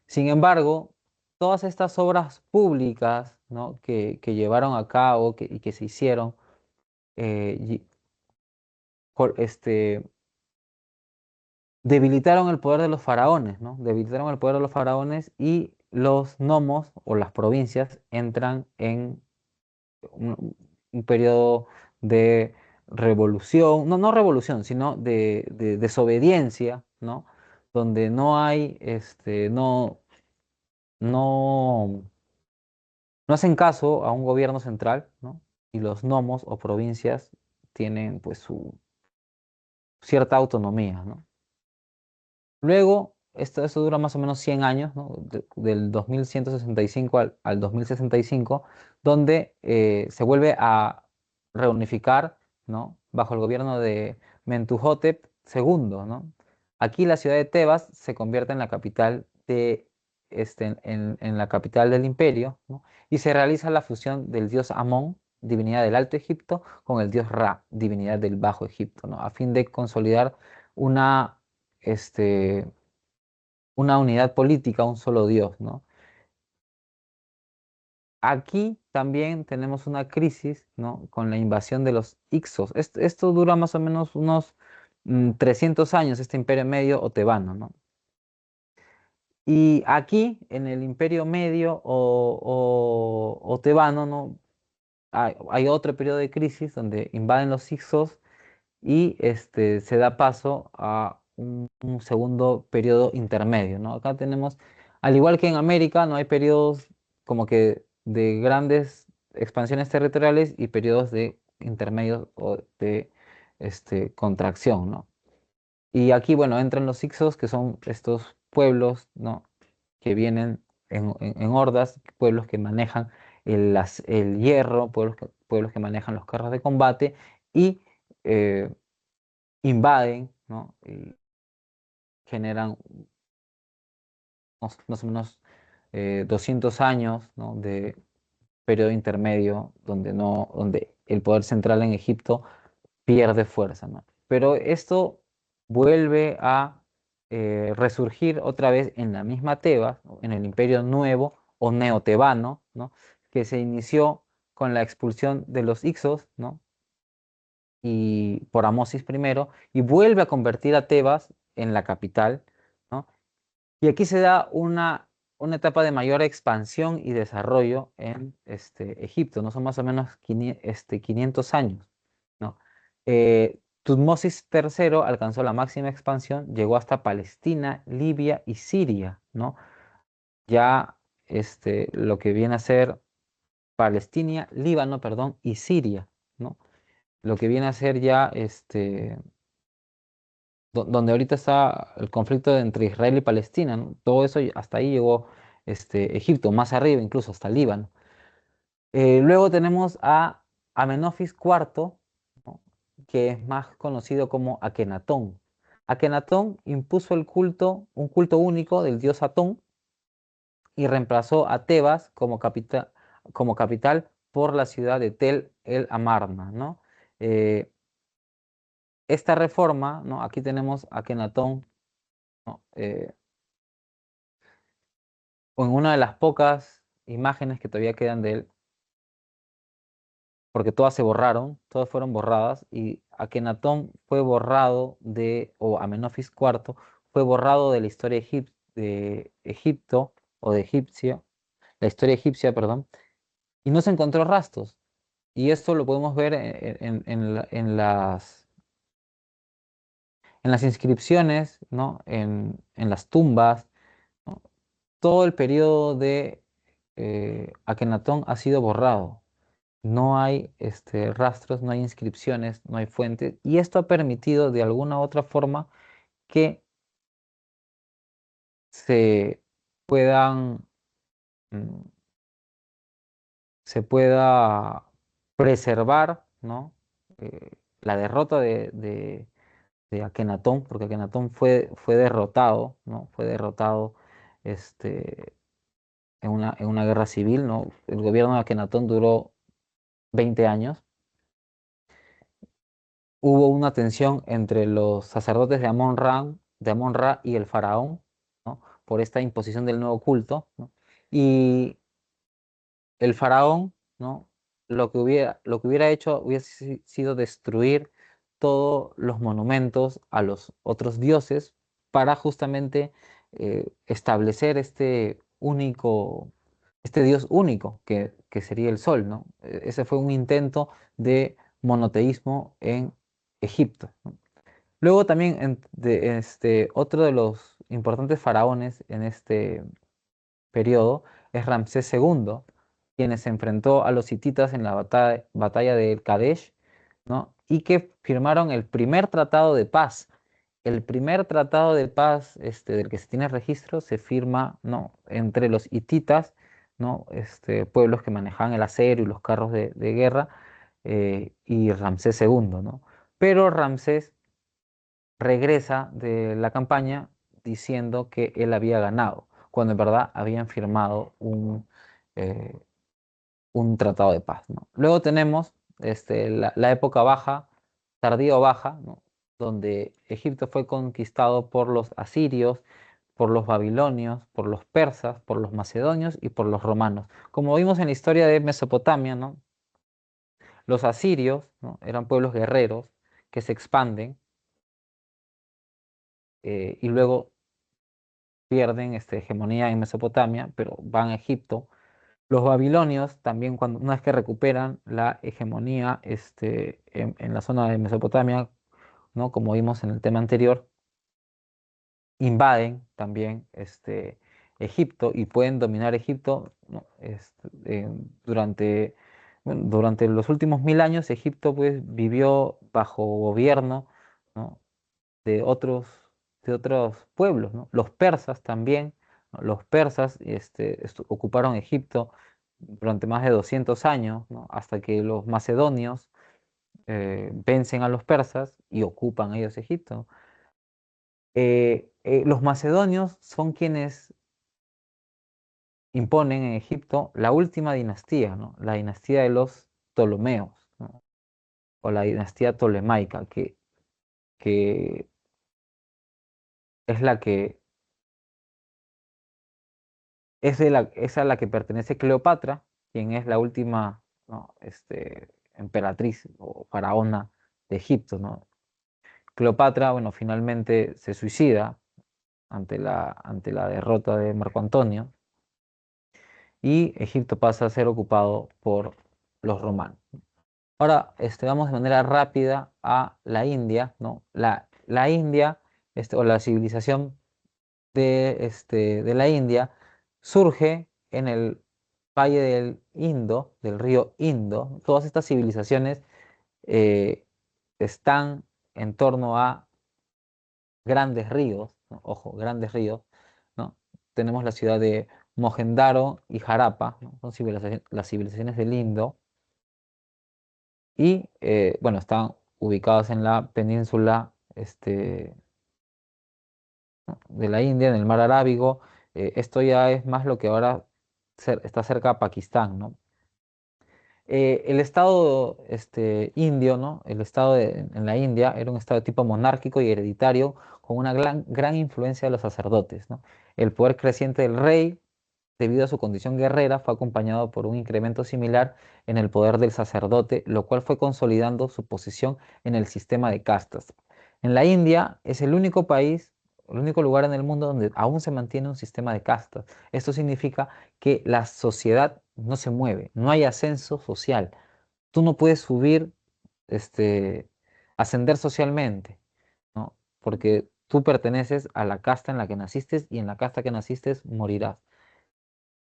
Sin embargo, todas estas obras públicas, ¿no? que llevaron a cabo y que se hicieron, eh, y- este, debilitaron el poder de los faraones, ¿no? Debilitaron el poder de los faraones y los nomos o las provincias entran en un periodo de revolución, no revolución, sino de desobediencia, ¿no? Donde no hay, no, no hacen caso a un gobierno central, ¿no? Y los nomos o provincias tienen pues su cierta autonomía, ¿no? Luego, esto dura más o menos 100 años, ¿no? Del 2165 al 2065, donde se vuelve a reunificar, ¿no? Bajo el gobierno de Mentuhotep II, ¿no? Aquí la ciudad de Tebas se convierte en la capital en la capital del imperio, ¿no? Y se realiza la fusión del dios Amón, divinidad del Alto Egipto, con el dios Ra, divinidad del Bajo Egipto, ¿no? A fin de consolidar una este, una unidad política, un solo Dios, ¿no? Aquí también tenemos una crisis, ¿no? Con la invasión de los Ixos. Esto dura más o menos unos 300 años, este imperio medio o tebano, ¿no? Y aquí, en el imperio medio o tebano, ¿no? Hay otro periodo de crisis donde invaden los Ixos y se da paso a un segundo periodo intermedio, ¿no? Acá tenemos, al igual que en América, no hay periodos como que de grandes expansiones territoriales y periodos de intermedios o de contracción, ¿no? Y aquí, bueno, entran los Ixos, que son estos pueblos, ¿no? Que vienen en hordas, pueblos que manejan el hierro, pueblos que manejan los carros de combate y eh, invaden, ¿no? Y generan más o menos 200 años, ¿no? De periodo intermedio donde el poder central en Egipto pierde fuerza, ¿no? Pero esto vuelve a resurgir otra vez en la misma Tebas, ¿no? En el Imperio Nuevo o Neotebano, ¿no? Que se inició con la expulsión de los Ixos, ¿no? Y por Amosis primero, y vuelve a convertir a Tebas en la capital, ¿no? Y aquí se da una etapa de mayor expansión y desarrollo en Egipto, ¿no? Son más o menos 500 años, ¿no? Tutmosis III alcanzó la máxima expansión, llegó hasta Palestina, Libia y Siria, ¿no? Ya lo que viene a ser Palestina, Líbano, perdón, y Siria, ¿no? Lo que viene a ser ya donde ahorita está el conflicto entre Israel y Palestina, ¿no? Todo eso hasta ahí llegó Egipto, más arriba incluso hasta Líbano. Luego tenemos a Amenofis IV, ¿no? Que es más conocido como Akenatón. Akenatón impuso un culto único del dios Atón, y reemplazó a Tebas como capital por la ciudad de Tel el Amarna, ¿no? Eh, esta reforma, ¿no? Aquí tenemos a Akenatón, ¿no? En una de las pocas imágenes que todavía quedan de él, porque todas se borraron, todas fueron borradas, y Akenatón fue borrado o Amenofis IV fue borrado de la historia de Egipto, o de Egipcio, la historia egipcia, perdón, y no se encontró rastros. Y esto lo podemos ver en las inscripciones, ¿no? En las tumbas, ¿no? Todo el periodo de Akenatón ha sido borrado. No hay rastros, no hay inscripciones, no hay fuentes. Y esto ha permitido de alguna u otra forma que se puedan, mm, se pueda preservar, ¿no? La derrota de Akenatón, porque Akenatón fue derrotado, ¿no? Fue derrotado este, en una guerra civil, ¿no? El gobierno de Akenatón duró 20 años. Hubo una tensión entre los sacerdotes de Amón-Ra y el faraón, ¿no? Por esta imposición del nuevo culto, ¿no? Y el faraón, ¿no? Lo que hubiera hecho hubiese sido destruir todos los monumentos a los otros dioses para justamente establecer este dios único que sería el sol, ¿no? Ese fue un intento de monoteísmo en Egipto, ¿no? Luego también otro de los importantes faraones en este periodo es Ramsés II, quien se enfrentó a los hititas en la batalla de Kadesh, ¿no? Y que firmaron el primer tratado de paz. El primer tratado de paz del que se tiene registro se firma, ¿no? Entre los hititas, ¿no? Pueblos que manejaban el acero y los carros de guerra, y Ramsés II, ¿no? Pero Ramsés regresa de la campaña diciendo que él había ganado, cuando en verdad habían firmado eh, un tratado de paz, ¿no? Luego tenemos la época baja, tardío baja, ¿no? Donde Egipto fue conquistado por los asirios, por los babilonios, por los persas, por los macedonios y por los romanos. Como vimos en la historia de Mesopotamia, ¿no? Los asirios, ¿no? Eran pueblos guerreros que se expanden, y luego pierden hegemonía en Mesopotamia, pero van a Egipto. Los babilonios también, una vez que recuperan la hegemonía en la zona de Mesopotamia, ¿no? Como vimos en el tema anterior, invaden también Egipto y pueden dominar Egipto, ¿no? Durante los últimos 1000 años, Egipto pues vivió bajo gobierno, ¿no? de otros, de otros pueblos, ¿no? Los persas también, ¿no? Los persas ocuparon Egipto durante más de 200 años, ¿no? Hasta que los macedonios vencen a los persas y ocupan ellos Egipto. Los macedonios son quienes imponen en Egipto la última dinastía, ¿no? La dinastía de los Ptolomeos, ¿no? O la dinastía tolemaica, que es la que es a la que pertenece Cleopatra, quien es la última, ¿no? Emperatriz o faraona de Egipto, ¿no? Cleopatra, bueno, finalmente se suicida ante la derrota de Marco Antonio, y Egipto pasa a ser ocupado por los romanos. Ahora, vamos de manera rápida a la India, ¿no? La India, o la civilización de la India, surge en el valle del Indo, del río Indo. Todas estas civilizaciones eh, están en torno a grandes ríos, ¿no? Ojo, grandes ríos, ¿no? Tenemos la ciudad de Mohenjo y Harappa, ¿no? Son las civilizaciones del Indo, y bueno, están ubicadas en la península ¿no? De la India, en el mar Arábigo. Esto ya es más lo que ahora está cerca a Pakistán, ¿no? El estado indio, ¿no? El estado en la India era un estado de tipo monárquico y hereditario con una gran influencia de los sacerdotes, ¿no? El poder creciente del rey, debido a su condición guerrera, fue acompañado por un incremento similar en el poder del sacerdote, lo cual fue consolidando su posición en el sistema de castas. En la India es el único país, el único lugar en el mundo donde aún se mantiene un sistema de castas. Esto significa que la sociedad no se mueve, no hay ascenso social. Tú no puedes subir, este, ascender socialmente, ¿no? Porque tú perteneces a la casta en la que naciste y en la casta que naciste morirás.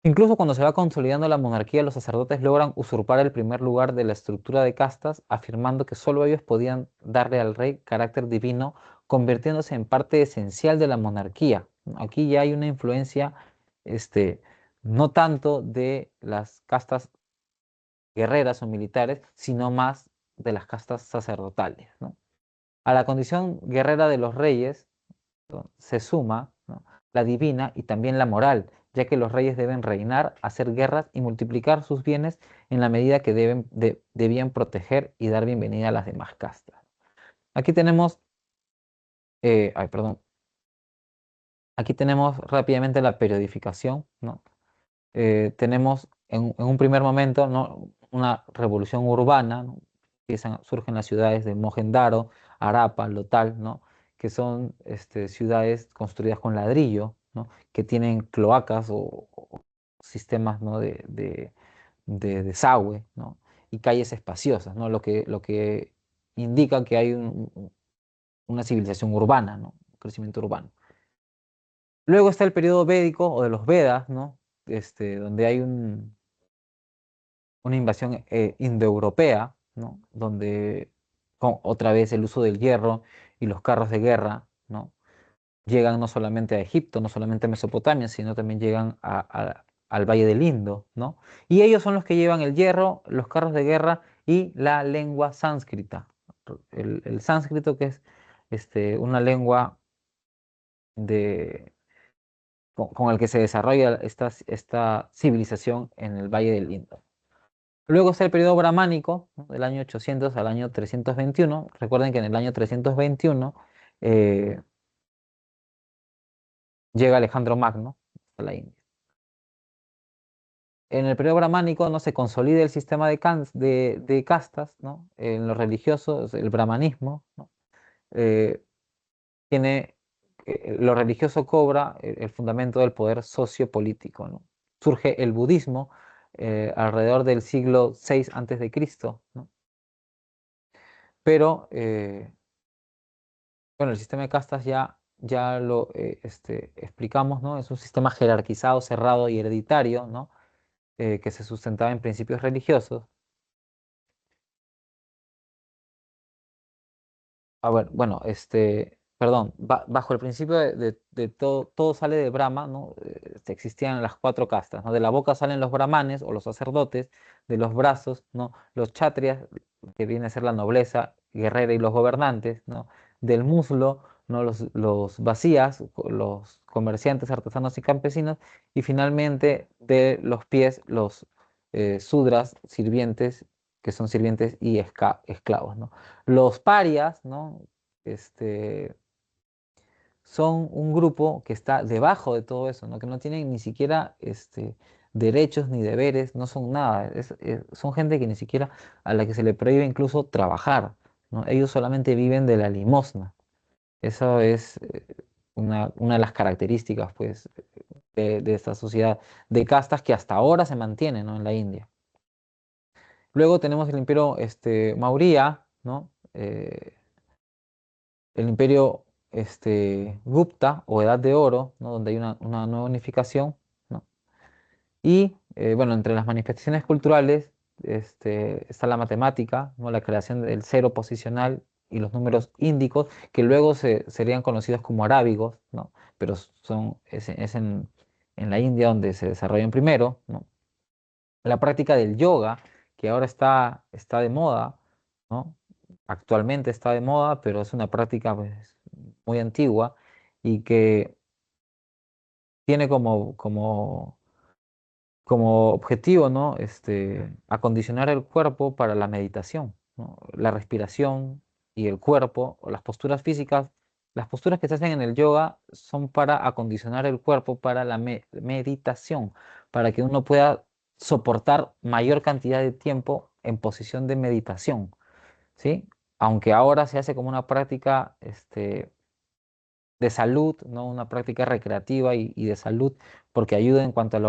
Incluso cuando se va consolidando la monarquía, los sacerdotes logran usurpar el primer lugar de la estructura de castas, afirmando que solo ellos podían darle al rey carácter divino, convirtiéndose en parte esencial de la monarquía. Aquí ya hay una influencia, este, no tanto de las castas guerreras o militares, sino más de las castas sacerdotales, ¿no? A la condición guerrera de los reyes, ¿no? Se suma, ¿no? La divina y también la moral, ya que los reyes deben reinar, hacer guerras y multiplicar sus bienes en la medida que debían proteger y dar bienvenida a las demás castas. Aquí tenemos, perdón, aquí tenemos rápidamente la periodificación, ¿no? Tenemos en un primer momento, ¿no? Una revolución urbana, ¿no? Surgen las ciudades de Mohendaro, Harappa, Lothal, ¿no? Que son ciudades construidas con ladrillo, ¿no? Que tienen cloacas o sistemas, ¿no? de desagüe, ¿no? Y calles espaciosas, ¿no? Lo que indica que hay una civilización urbana, ¿no? Un crecimiento urbano. Luego está el periodo védico o de los Vedas, ¿no? Donde hay una invasión indoeuropea, ¿no? Donde otra vez el uso del hierro y los carros de guerra, ¿no? Llegan no solamente a Egipto, no solamente a Mesopotamia, sino también llegan al Valle del Indo, ¿no? Y ellos son los que llevan el hierro, los carros de guerra y la lengua sánscrita. El sánscrito, que es una lengua de, con el que se desarrolla esta civilización en el Valle del Indo. Luego está el periodo brahmánico, ¿no? Del año 800 al año 321. Recuerden que en el año 321 eh, llega Alejandro Magno a la India. En el periodo brahmánico no se consolida el sistema de castas, ¿no? En lo religioso, el brahmanismo, ¿no? Eh, lo religioso cobra el fundamento del poder sociopolítico, ¿no? Surge el budismo alrededor del siglo VI antes de Cristo, ¿no? Pero bueno, el sistema de castas ya lo explicamos, ¿no? Es un sistema jerarquizado, cerrado y hereditario, ¿no? Que se sustentaba en principios religiosos. A ver, bueno, perdón, bajo el principio de todo sale de Brahma, ¿no? Existían las cuatro castas, ¿no? De la boca salen los brahmanes o los sacerdotes, de los brazos, ¿no? Los chatrias, que viene a ser la nobleza guerrera y los gobernantes, ¿no? Del muslo, ¿no? Los vacías, los comerciantes, artesanos y campesinos, y finalmente de los pies, los sudras, sirvientes, que son sirvientes y esclavos, ¿no? Los parias, ¿no? Este, son un grupo que está debajo de todo eso, ¿no? Que no tienen ni siquiera derechos ni deberes, no son nada. Son gente que ni siquiera a la que se le prohíbe incluso trabajar, ¿no? Ellos solamente viven de la limosna. Eso es una de las características, pues, de esta sociedad de castas que hasta ahora se mantiene, ¿no? En la India. Luego tenemos el imperio Maurya, ¿no? El imperio Gupta o Edad de Oro, ¿no? Donde hay una nueva unificación, ¿no? Y bueno, entre las manifestaciones culturales está la matemática, ¿no? La creación del cero posicional y los números índicos, que luego serían conocidos como arábigos, ¿no? Pero es en la India donde se desarrollan primero, ¿no? La práctica del yoga, que ahora está de moda, ¿no? Actualmente está de moda, pero es una práctica pues, muy antigua. y que tiene como objetivo, ¿no? Acondicionar el cuerpo para la meditación, ¿no? La respiración y el cuerpo, o las posturas físicas, las posturas que se hacen en el yoga son para acondicionar el cuerpo para la meditación, para que uno pueda soportar mayor cantidad de tiempo en posición de meditación, ¿sí? Aunque ahora se hace como una práctica, de salud, ¿no? Una práctica recreativa y de salud, porque ayuda en cuanto a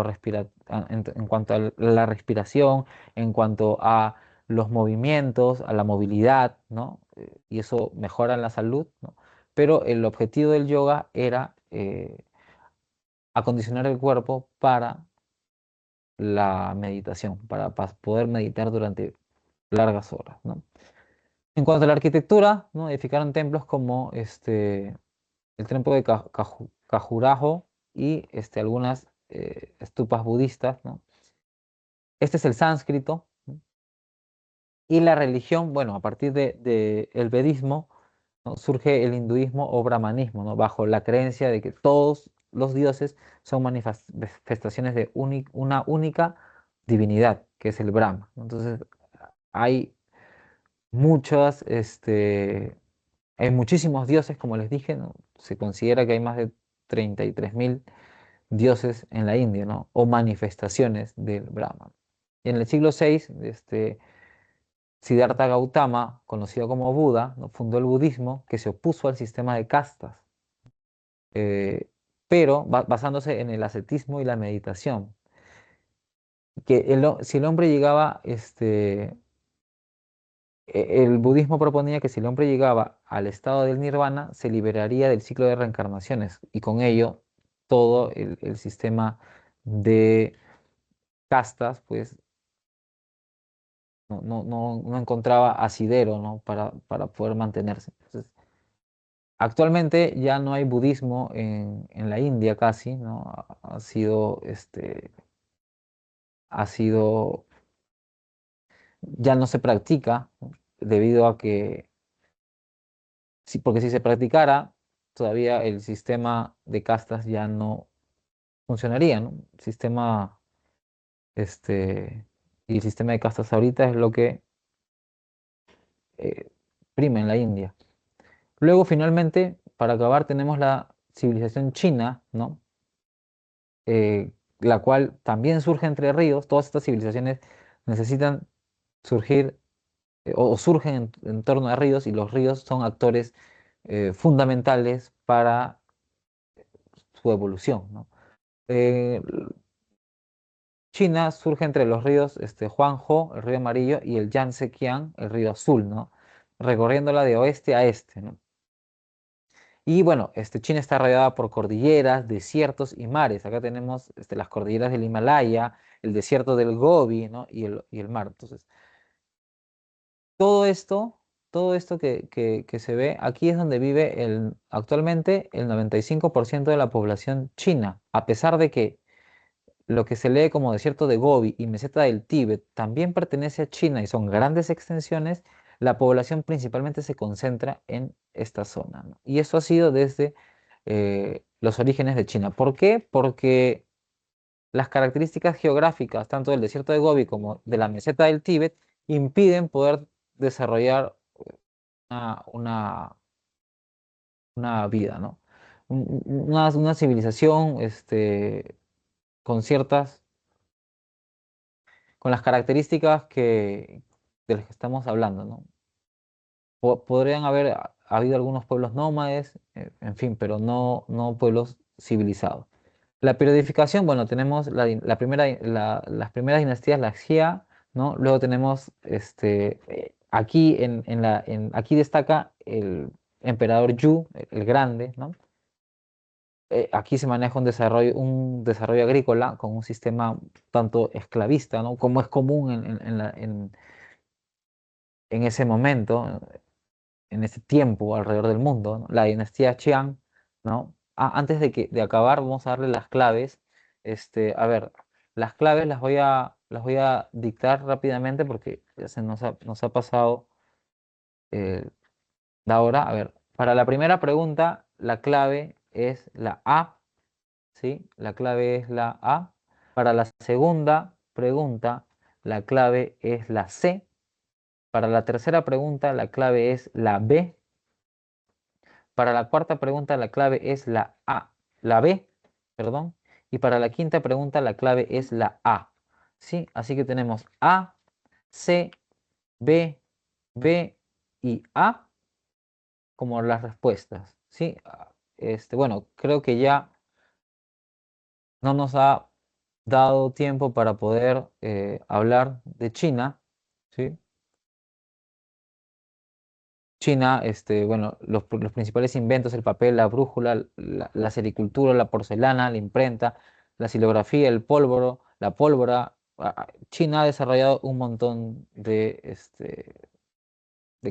en cuanto a la respiración, en cuanto a los movimientos, a la movilidad, ¿no? Y eso mejora la salud, ¿no? Pero el objetivo del yoga era acondicionar el cuerpo para la meditación, para poder meditar durante largas horas, ¿no? En cuanto a la arquitectura, ¿no? Edificaron templos como el templo de Khajuraho y algunas estupas budistas, ¿no? Este es el sánscrito, ¿no? Y la religión, bueno, a partir de el vedismo, ¿no? Surge el hinduismo o brahmanismo, ¿no? Bajo la creencia de que todos los dioses son manifestaciones de una única divinidad, que es el Brahma, ¿no? Entonces, hay muchas, hay muchísimos dioses, como les dije, ¿no? Se considera que hay más de 33.000 dioses en la India, ¿no? O manifestaciones del Brahman. Y en el siglo VI, Siddhartha Gautama, conocido como Buda, ¿no? Fundó el budismo que se opuso al sistema de castas, eh, pero basándose en el ascetismo y la meditación. Que si el hombre llegaba, el budismo proponía que si el hombre llegaba al estado del nirvana, se liberaría del ciclo de reencarnaciones y con ello todo el sistema de castas, pues no encontraba asidero, ¿no? Para poder mantenerse. Entonces, actualmente ya no hay budismo en la India casi, ¿no? Ha sido, ya no se practica, ¿no? Debido a que, sí, porque si se practicara, todavía el sistema de castas ya no funcionaría, ¿no? Este, y el sistema de castas ahorita es lo que eh, prima en la India. Luego, finalmente, para acabar, tenemos la civilización china, ¿no? La cual también surge entre ríos. Todas estas civilizaciones necesitan surgir o surgen en torno a ríos y los ríos son actores fundamentales para su evolución, ¿no? Eh, China surge entre los ríos Huangho, el río amarillo, y el Yangtze-Kiang, el río azul, ¿no? Recorriéndola de oeste a este, ¿no? Y bueno, China está rodeada por cordilleras, desiertos y mares. Acá tenemos las cordilleras del Himalaya, el desierto del Gobi, ¿no? Y el mar. Entonces, todo esto, todo esto que se ve, aquí es donde vive actualmente el 95% de la población china, a pesar de que lo que se lee como desierto de Gobi y meseta del Tíbet también pertenece a China y son grandes extensiones, la población principalmente se concentra en esta zona, ¿no? Y eso ha sido desde los orígenes de China. ¿Por qué? Porque las características geográficas, tanto del desierto de Gobi como de la meseta del Tíbet, impiden poder desarrollar una, una, una vida, ¿no? Una civilización con con las características de las que estamos hablando, ¿no? Podrían haber habido algunos pueblos nómades, en fin, pero no pueblos civilizados. La periodificación, bueno, tenemos las primeras dinastías, la Xia, ¿no? Luego tenemos, aquí, aquí destaca el emperador Yu, el Grande, ¿no? Aquí se maneja un desarrollo agrícola con un sistema tanto esclavista, ¿no? Como es común en ese momento, en ese tiempo alrededor del mundo, ¿no? La dinastía Qiang, ¿no? Antes de acabar, vamos a darle las claves. A ver, las claves las voy a dictar rápidamente porque ya se nos ha pasado eh, la hora. A ver, para la primera pregunta, la clave es la A, ¿sí? La clave es la A. Para la segunda pregunta, la clave es la C. Para la tercera pregunta, la clave es la B. Para la cuarta pregunta, la clave es la A, la B, perdón. Y para la quinta pregunta, la clave es la A. ¿Sí? Así que tenemos A, C, B, B y A como las respuestas. ¿Sí? Bueno, creo que ya no nos ha dado tiempo para poder hablar de China. ¿Sí? China, bueno, los principales inventos, el papel, la brújula, la sericultura, la porcelana, la imprenta, la silografía, el la pólvora. China ha desarrollado un montón de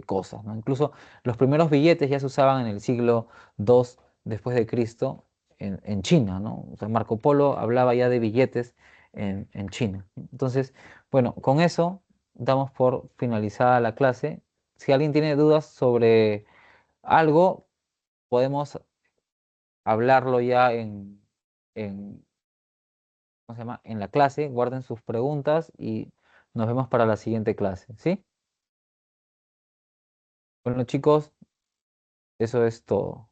cosas, ¿no? Incluso los primeros billetes ya se usaban en el siglo II después de Cristo en China, ¿no? O sea, Marco Polo hablaba ya de billetes en China. Entonces, bueno, con eso damos por finalizada la clase. Si alguien tiene dudas sobre algo, podemos hablarlo ya en, ¿cómo se llama? En la clase. Guarden sus preguntas y nos vemos para la siguiente clase, ¿sí? Bueno, chicos, eso es todo.